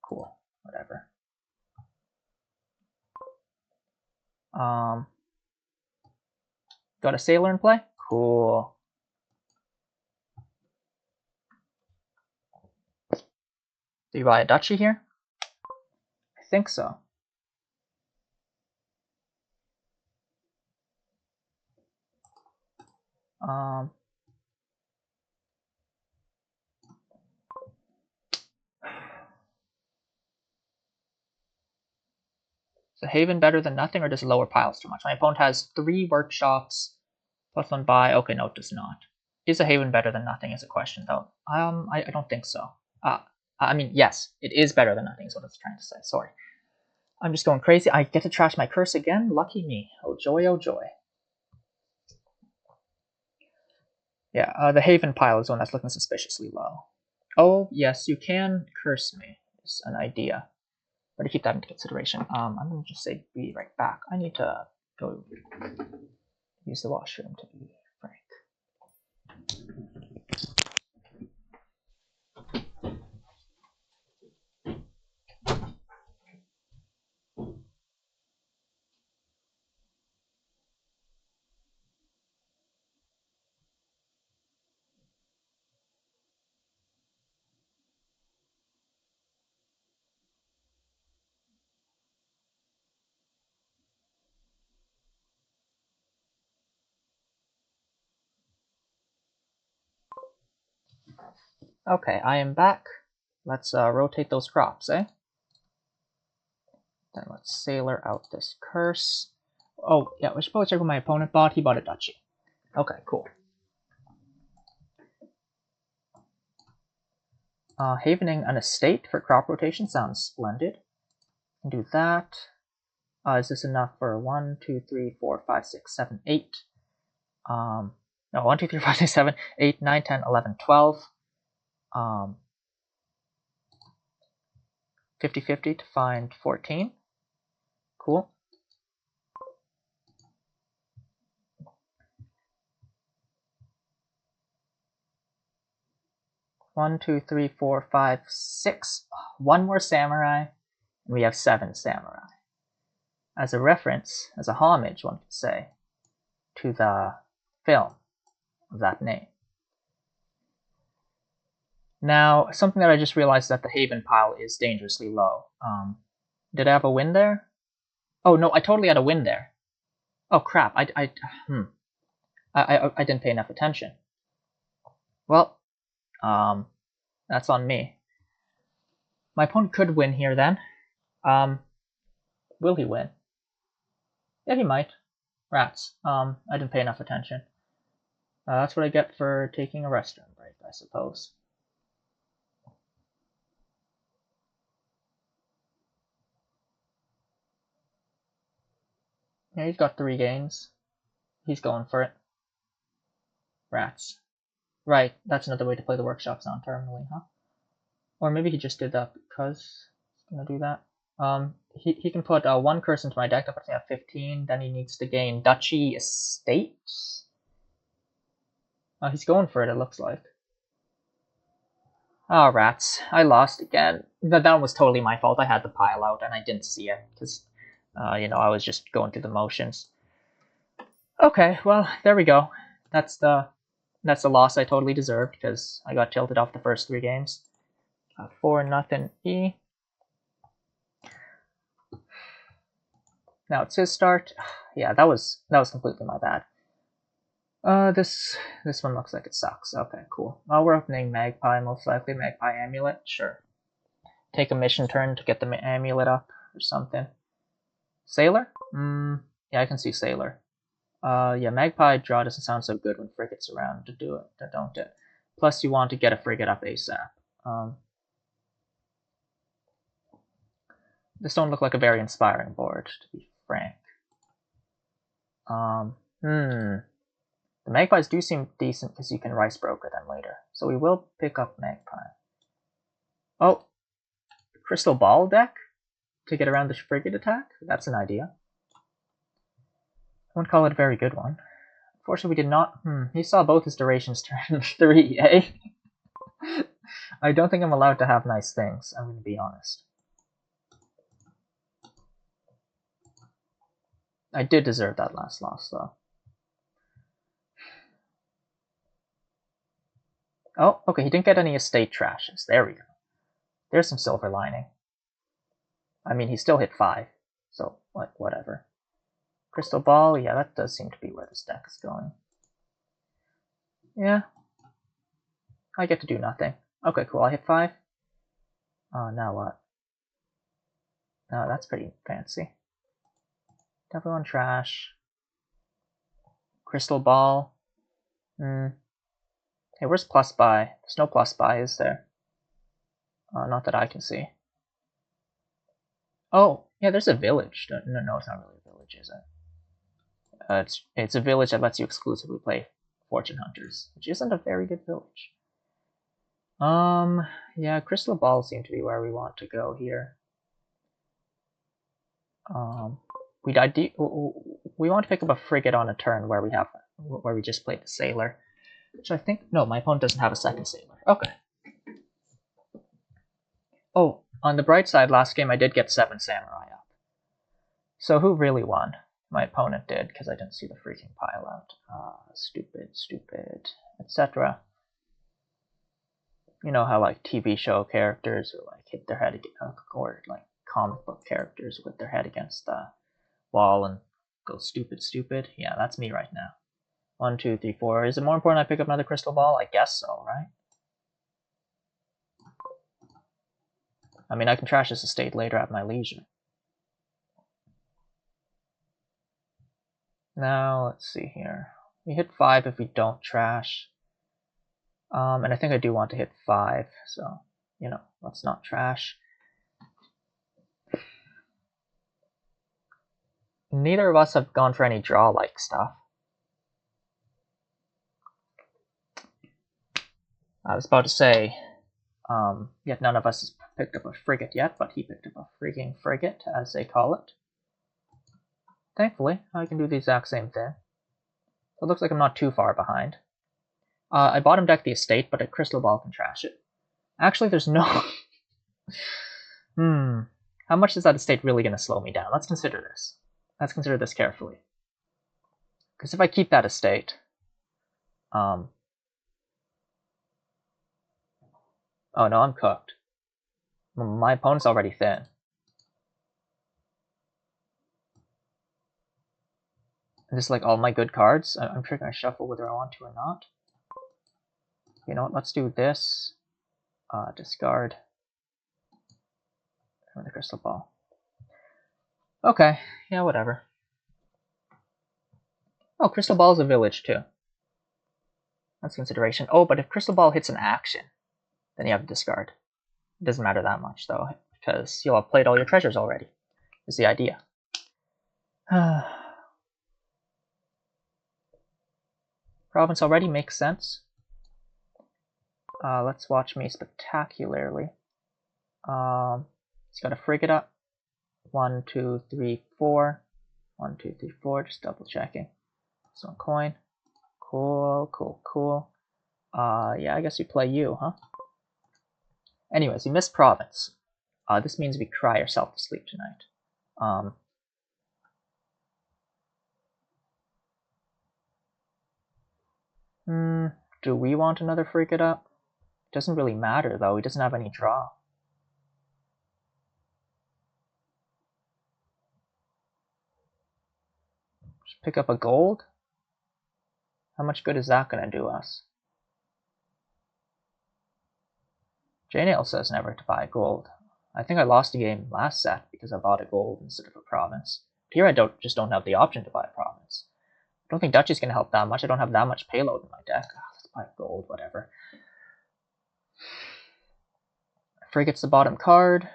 Cool, whatever. Got a Sailor in play? Cool. Do you buy a Duchy here? I think so. Is a Haven better than nothing, or does it lower piles too much? My opponent has 3 workshops, plus 1 buy. Okay, no, it does not. Is a Haven better than nothing is a question, though. I don't think so. I mean, yes, it is better than nothing is what I was trying to say. Sorry. I'm just going crazy. I get to trash my curse again? Lucky me. Oh joy, oh joy. Yeah, the Haven pile is one that's looking suspiciously low. Oh, yes, you can curse me. Is an idea. Better keep that into consideration. I'm going to just say be right back. I need to go use the washroom to be frank. Okay, I am back. Let's rotate those crops, eh? Then let's Sailor out this curse. Oh, yeah, we should probably check what my opponent bought. He bought a Duchy. Okay, cool. Havening an estate for crop rotation sounds splendid. Can do that. Is this enough for 1, 2, 3, 4, 5, 6, 7, 8? No, 1, 2, 3, 4, 5, 6, 7, 8, 9, 10, 11, 12. 50-50 to find 14. Cool. One, 2, 3, 4, 5, 6. One more samurai, and we have 7 samurai. As a reference, as a homage, one could say, to the film of that name. Now, something that I just realized is that the Haven pile is dangerously low. Did I have a win there? Oh no, I totally had a win there. Oh crap! I didn't pay enough attention. Well, that's on me. My opponent could win here then. Will he win? Yeah, he might. Rats. I didn't pay enough attention. That's what I get for taking a restroom break, I suppose. Yeah, he's got 3 games. He's going for it. Rats. Right, that's another way to play the workshops non-terminally, huh? Or maybe he just did that because he's gonna do that. He can put 1 curse into my deck. That puts me at 15. Then he needs to gain Duchy Estates. He's going for it, it looks like. Oh, rats. I lost again. That one was totally my fault. I had the pile out and I didn't see it because, you know, I was just going through the motions. Okay, well, there we go. That's the loss I totally deserved because I got tilted off the first 3 games. 4-0 E. Now it's his start. Yeah, that was completely my bad. This one looks like it sucks. Okay, cool. Well, we're opening Magpie, most likely. Magpie Amulet, sure. Take a mission turn to get the amulet up or something. Sailor? Yeah, I can see Sailor. Yeah, Magpie draw doesn't sound so good when frigates around to do it, don't it? Plus, you want to get a frigate up ASAP. This don't look like a very inspiring board, to be frank. The Magpies do seem decent because you can Rice Broker them later. So we will pick up Magpie. Oh, Crystal Ball deck? To get around the frigate attack? That's an idea. wouldn't call it a very good one. Unfortunately, we did not. He saw both his durations turn 3, eh? I don't think I'm allowed to have nice things, I'm going to be honest. I did deserve that last loss, though. Oh, okay, he didn't get any estate trashes. There we go. There's some silver lining. I mean, he still hit 5, so, like, whatever. Crystal Ball, yeah, that does seem to be where this deck is going. Yeah. I get to do nothing. Okay, cool, I hit 5. Now what? Oh, that's pretty fancy. Definitely on trash. Crystal Ball. Hey, where's plus buy? There's no plus buy, is there? Not that I can see. Oh, yeah, there's a village. No, it's not really a village, is it? It's a village that lets you exclusively play Fortune Hunters, which isn't a very good village. Yeah, Crystal Ball seem to be where we want to go here. We want to pick up a frigate on a turn where we just played the sailor, which I think my opponent doesn't have a second sailor. Okay. Oh, on the bright side, last game I did get 7 samurai up. So who really won? My opponent did, because I didn't see the freaking pile out. Stupid, etc. You know how like TV show characters or like hit their head or like comic book characters with their head against the wall and go stupid. Yeah, that's me right now. 1, 2, 3, 4. Is it more important I pick up another crystal ball? I guess so, right? I mean, I can trash this estate later at my leisure. Now, let's see here. We hit 5 if we don't trash. And I think I do want to hit 5, so, let's not trash. Neither of us have gone for any draw-like stuff. I was about to say, yet none of us has picked up a frigate yet, but he picked up a freaking frigate, as they call it. Thankfully, I can do the exact same thing. So it looks like I'm not too far behind. I bottom decked the estate, but a crystal ball can trash it. Actually, there's no... How much is that estate really going to slow me down? Let's consider this. Let's consider this carefully. Because if I keep that estate... Oh no, I'm cooked. My opponent's already thin. And just like all my good cards, I'm sure going to shuffle whether I want to or not. You know what, let's do this. Discard. The crystal ball. Okay, yeah, whatever. Oh, crystal ball is a village too. That's consideration. Oh, but if crystal ball hits an action, then you have to discard. It doesn't matter that much though, because you'll have played all your treasures already. Is the idea. Province already makes sense. Let's watch me spectacularly. He's got a frigate up. 1, 2, 3, 4. 1, 2, 3, 4. Just double checking. So coin. Cool. Yeah, I guess we play you, huh? Anyways, we missed province. This means we cry ourselves to sleep tonight. Do we want another frigate up? Doesn't really matter though, he doesn't have any draw. Just pick up a gold? How much good is that gonna do us? J-Nail says never to buy gold. I think I lost a game last set because I bought a gold instead of a province. But here I just don't have the option to buy a province. I don't think Dutchy's gonna help that much. I don't have that much payload in my deck. Let's buy gold, whatever. Frigate's the bottom card.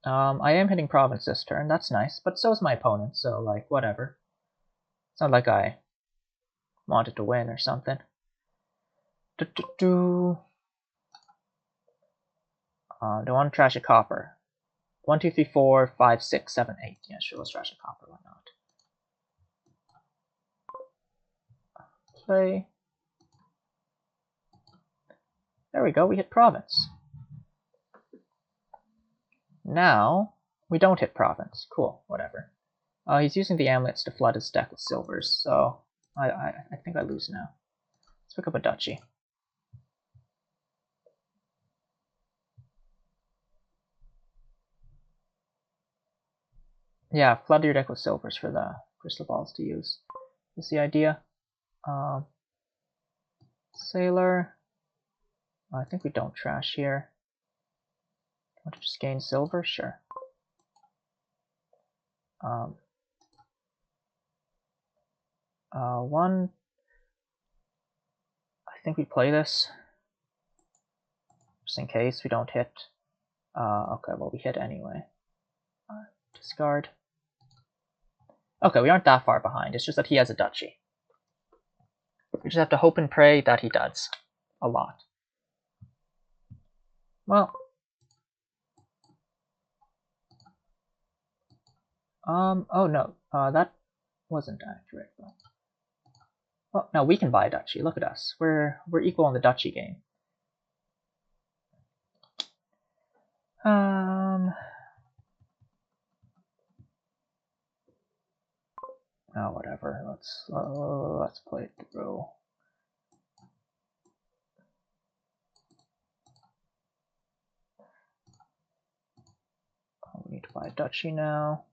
I am hitting province this turn, that's nice, but so is my opponent, so like whatever. It's not like I wanted to win or something. Do I want to trash a copper? 1, 2, 3, 4, 5, 6, 7, 8. Yeah, sure, let's trash a copper, why not? Play. There we go, we hit province. Now, we don't hit province. Cool, whatever. He's using the amulets to flood his deck with silvers, so I think I lose now. Let's pick up a duchy. Yeah, flood your deck with silvers for the crystal balls to use. Is the idea. Sailor. I think we don't trash here. Want to just gain silver? Sure. One. I think we play this. Just in case we don't hit. Okay, well we hit anyway. Discard. Okay, we aren't that far behind. It's just that he has a duchy. We just have to hope and pray that he does. A lot. Well. Oh no. That wasn't accurate. But... Well, no, we can buy a duchy. Look at us. We're equal in the duchy game. Oh, whatever. Let's play it through. Oh, we need to buy a duchy now.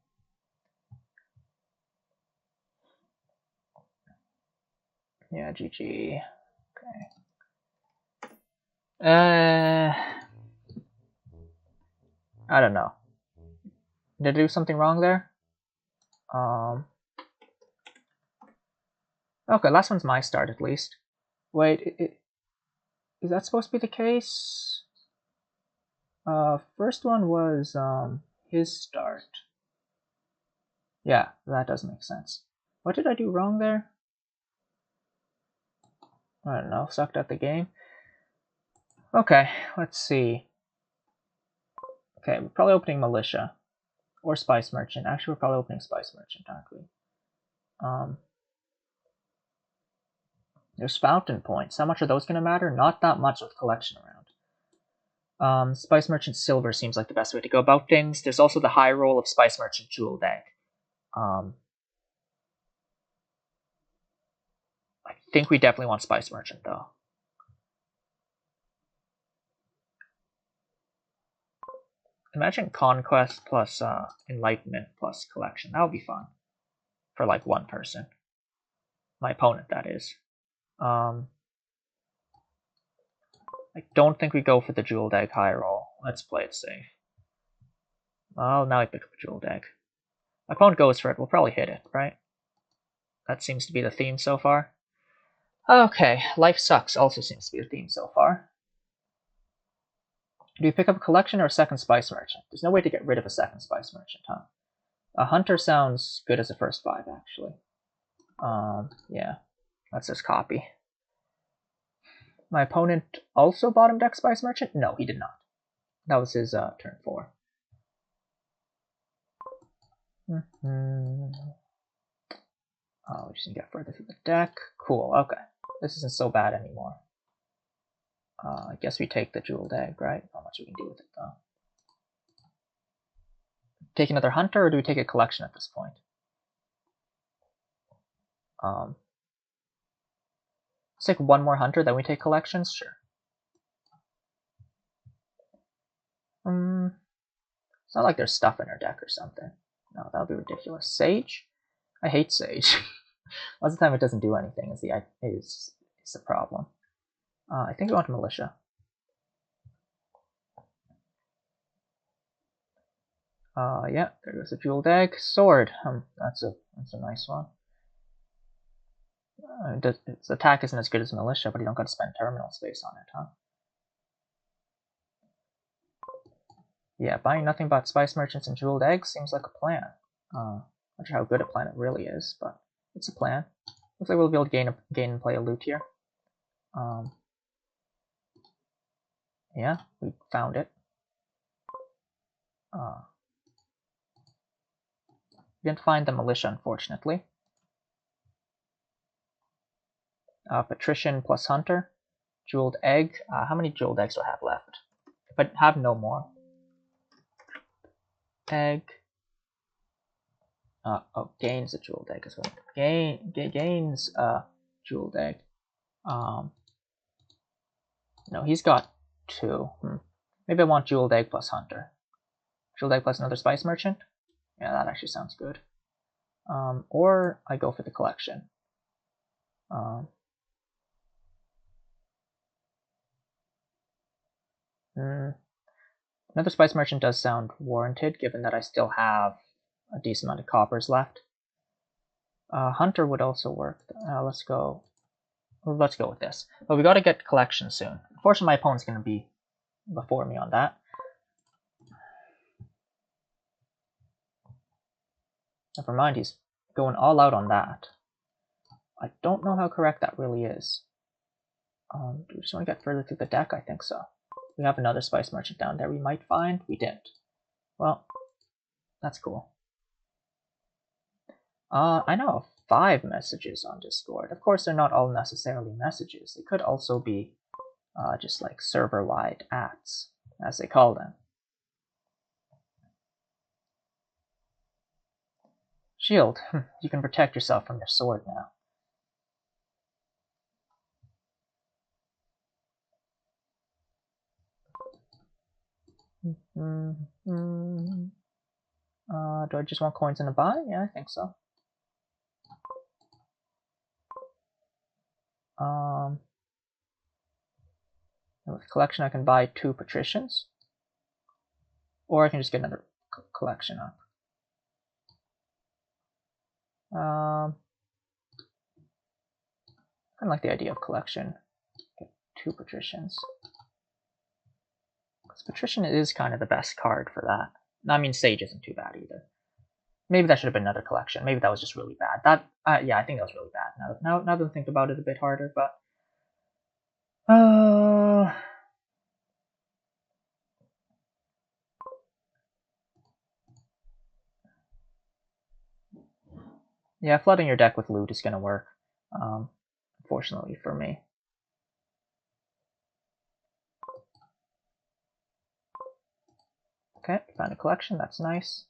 Yeah, GG. Okay. I don't know. Did I do something wrong there? Okay, last one's my start at least. Wait, is that supposed to be the case? First one was his start. Yeah, that does make sense. What did I do wrong there? I don't know, sucked at the game. Okay, let's see. Okay, we're probably opening Militia. Or Spice Merchant. Actually, we're probably opening Spice Merchant, aren't we? There's Fountain Points. How much are those going to matter? Not that much with Collection around. Spice Merchant Silver seems like the best way to go about things. There's also the high roll of Spice Merchant Jewel Deck. I think we definitely want Spice Merchant, though. Imagine Conquest plus Enlightenment plus Collection. That would be fun. For like one person. My opponent, that is. I don't think we go for the Jewel Deck high roll. Let's play it safe. Oh, now I pick up a Jewel Deck. My opponent goes for it. We'll probably hit it, right? That seems to be the theme so far. Okay, Life Sucks also seems to be the theme so far. Do you pick up a Collection or a second Spice Merchant? There's no way to get rid of a second Spice Merchant, huh? A Hunter sounds good as a first 5, actually. Yeah. Let's just copy. My opponent also bottom deck Spice Merchant? No, he did not. That was his turn 4. Oh, we just need to get further through the deck. Cool, okay. This isn't so bad anymore. I guess we take the Jewel Deck, right? Not much we can do with it, though. Take another Hunter, or do we take a Collection at this point? Let's take one more Hunter, then we take Collections? Sure. It's not like there's stuff in our deck or something. No, that would be ridiculous. Sage? I hate Sage. Most of the time it doesn't do anything is the problem. I think we want Militia. Yeah, there goes the Jewel Deck. Sword. That's a nice one. Its attack isn't as good as Militia, but you don't got to spend terminal space on it, huh? Yeah, buying nothing but Spice Merchants and Jeweled Eggs seems like a plan. Not sure how good a plan it really is, but it's a plan. Looks like we'll be able to gain and play a loot here. Yeah, we found it. We didn't find the militia, unfortunately. Patrician plus hunter. Jeweled egg. How many jeweled eggs do I have left? If I have no more. Egg. Oh, gains a jeweled egg as well. Gains a jeweled egg. No, he's got 2. Maybe I want jeweled egg plus hunter. Jeweled egg plus another spice merchant. Yeah, that actually sounds good. Or I go for the collection. Another spice merchant does sound warranted, given that I still have a decent amount of coppers left. Hunter would also work. Let's go with this. But we got to get collection soon. Unfortunately, my opponent's going to be before me on that. Never mind, he's going all out on that. I don't know how correct that really is. Do we just want to get further through the deck? I think so. We have another spice merchant down there we might find. We didn't. Well, that's cool. I know of 5 messages on Discord. Of course, they're not all necessarily messages. They could also be just like server-wide ats, as they call them. Shield. You can protect yourself from your sword now. Do I just want coins in a buy? Yeah, I think so. With collection, I can buy 2 patricians, or I can just get another collection up. I kind of like the idea of collection. Get 2 patricians. Because patrician is kind of the best card for that. I mean, sage isn't too bad either. Maybe that should have been another collection. Maybe that was just really bad. Yeah, I think that was really bad. Now that I think about it a bit harder, but yeah, flooding your deck with loot is gonna work. Unfortunately for me. Okay, found a collection. That's nice.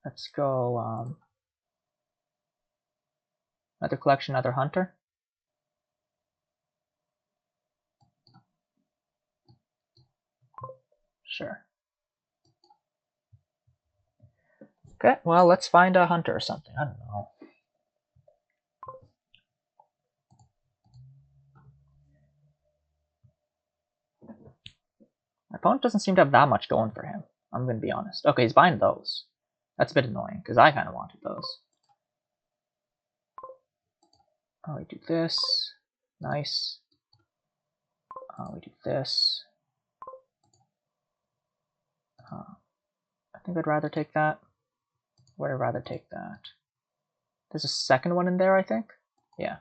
Let's go. Another collection, another hunter. Sure. Okay, well, let's find a hunter or something. I don't know. My opponent doesn't seem to have that much going for him. I'm going to be honest. Okay, he's buying those. That's a bit annoying, because I kind of wanted those. We do this. Nice. We do this. I think I'd rather take that. Would I rather take that? There's a second one in there, I think? Yeah.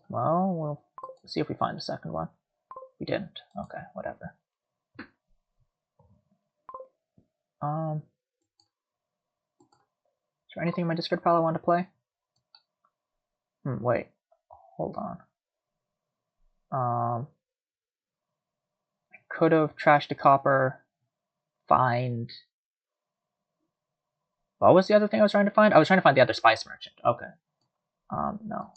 Well, we'll see if we find the second one. We didn't. Okay, whatever. Is there anything in my discard pile I want to play? Wait. Hold on. I could have trashed a copper. Find... What was the other thing I was trying to find? I was trying to find the other spice merchant. Okay. No.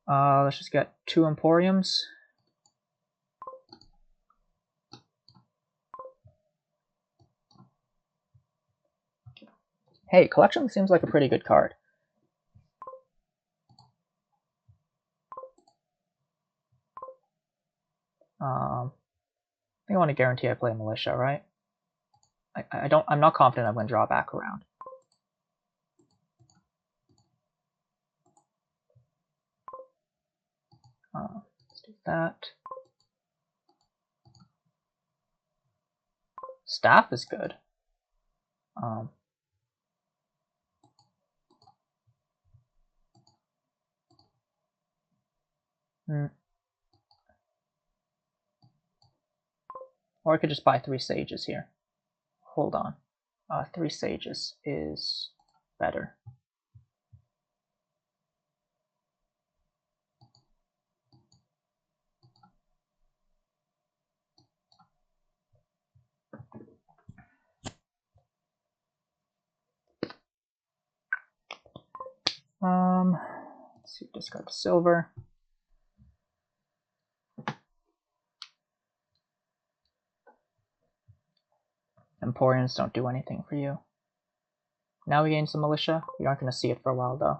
Let's just get 2 emporiums. Hey, collection seems like a pretty good card. I think I want to guarantee I play militia, right? I'm not confident I'm going to draw back around. Let's do that. Staff is good. Or I could just buy 3 sages here. Hold on. 3 sages is better. Let's see, discard the silver. Emporiums don't do anything for you. Now we gain some militia. We aren't going to see it for a while though.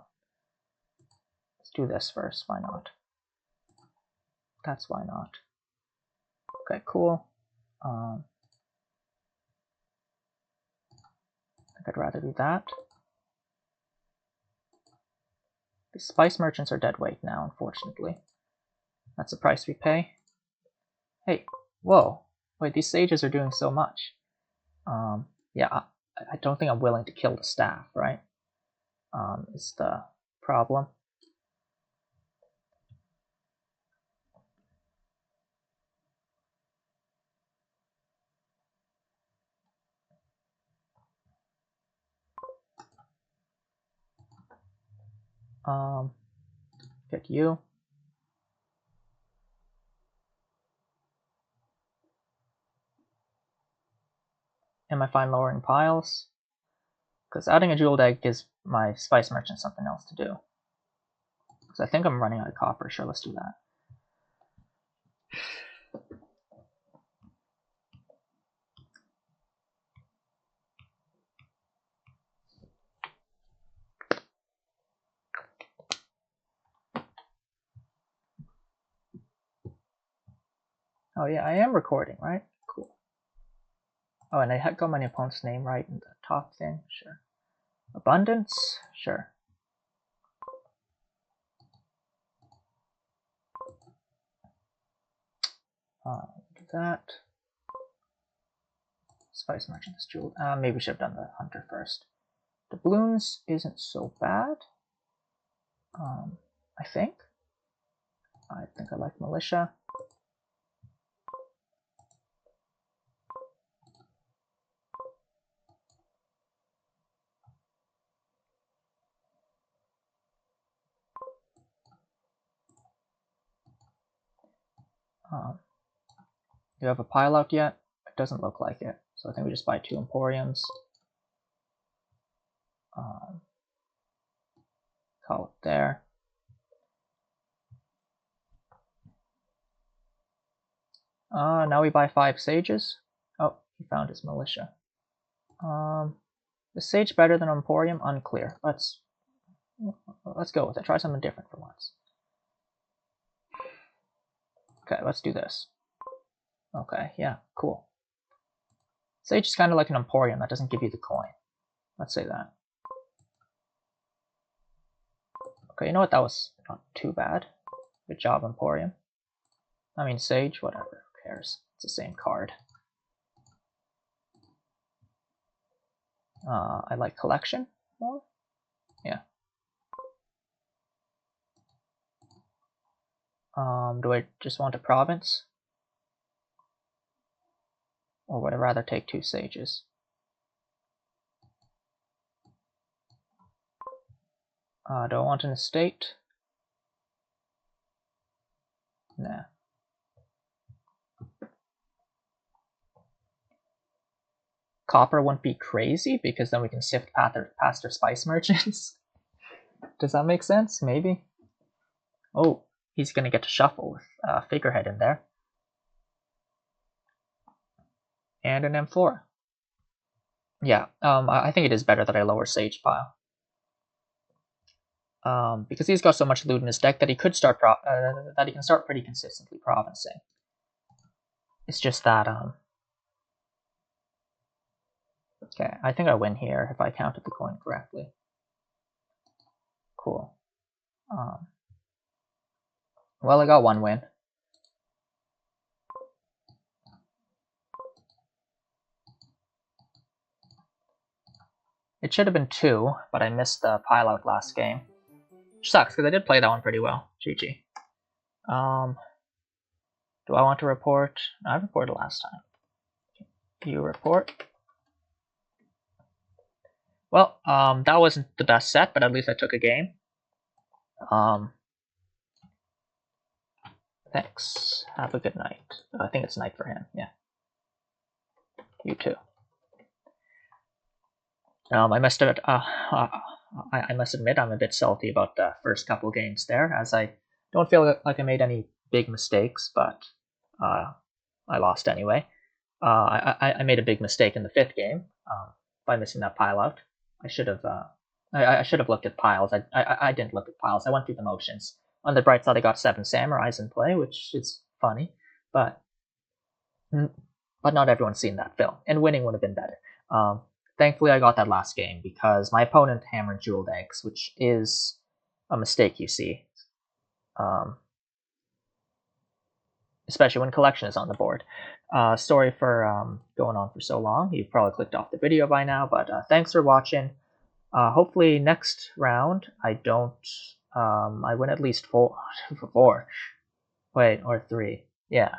Let's do this first. Why not? That's why not. Okay, cool. I think I'd rather do that. The spice merchants are dead weight now, unfortunately. That's the price we pay. Hey, whoa. Wait, these sages are doing so much. Yeah, I don't think I'm willing to kill the staff, right? Is the problem. Get you. Am I fine lowering piles? Because adding a jeweled egg gives my spice merchant something else to do. Because I think I'm running out of copper. Sure, let's do that. Oh yeah, I am recording, right? Cool. Oh, and I got my opponent's name right in the top thing. Sure. Abundance? Sure. Do that. Spice merchant is jeweled. Maybe we should have done the hunter first. Doubloons isn't so bad. I think. I think I like militia. Do you have a pile out yet? It doesn't look like it. So I think we just buy 2 emporiums. Call it there. Now we buy 5 sages. Oh, he found his militia. Is sage better than emporium? Unclear. Let's go with it. Try something different for once. Okay, let's do this. Okay, yeah, cool. Sage is kind of like an emporium that doesn't give you the coin. Let's say that. Okay, you know what? That was not too bad. Good job, emporium. I mean, sage, whatever. Who cares? It's the same card. I like collection more. Yeah. Do I just want a province? Or would I rather take 2 sages? Do I want an estate? Nah. Copper wouldn't be crazy because then we can sift past their spice merchants. Does that make sense? Maybe. Oh, he's gonna get to shuffle with figurehead in there. And an M4. Yeah, I think it is better that I lower Sage pile. Because he's got so much loot in his deck that he could start that he can start pretty consistently provincing. It's just that okay, I think I win here if I counted the coin correctly. Cool. Well, I got 1 win. It should have been 2, but I missed the pile out last game. Which sucks, because I did play that one pretty well. GG. Do I want to report? I reported last time. You report. Well, that wasn't the best set, but at least I took a game. Thanks. Have a good night. I think it's night for him, yeah. You too. I must admit, I'm a bit salty about the first couple games there, as I don't feel like I made any big mistakes, but I lost anyway. I made a big mistake in the 5th game by missing that pile out. I should have looked at piles. I didn't look at piles. I went through the motions. On the bright side, I got 7 samurais in play, which is funny, but not everyone's seen that film, and winning would have been better. Thankfully, I got that last game because my opponent hammered jeweled eggs, which is a mistake you see, especially when collection is on the board. Sorry for going on for so long. You've probably clicked off the video by now, but thanks for watching. Hopefully next round I don't. I win at least 4. Wait, or 3. Yeah.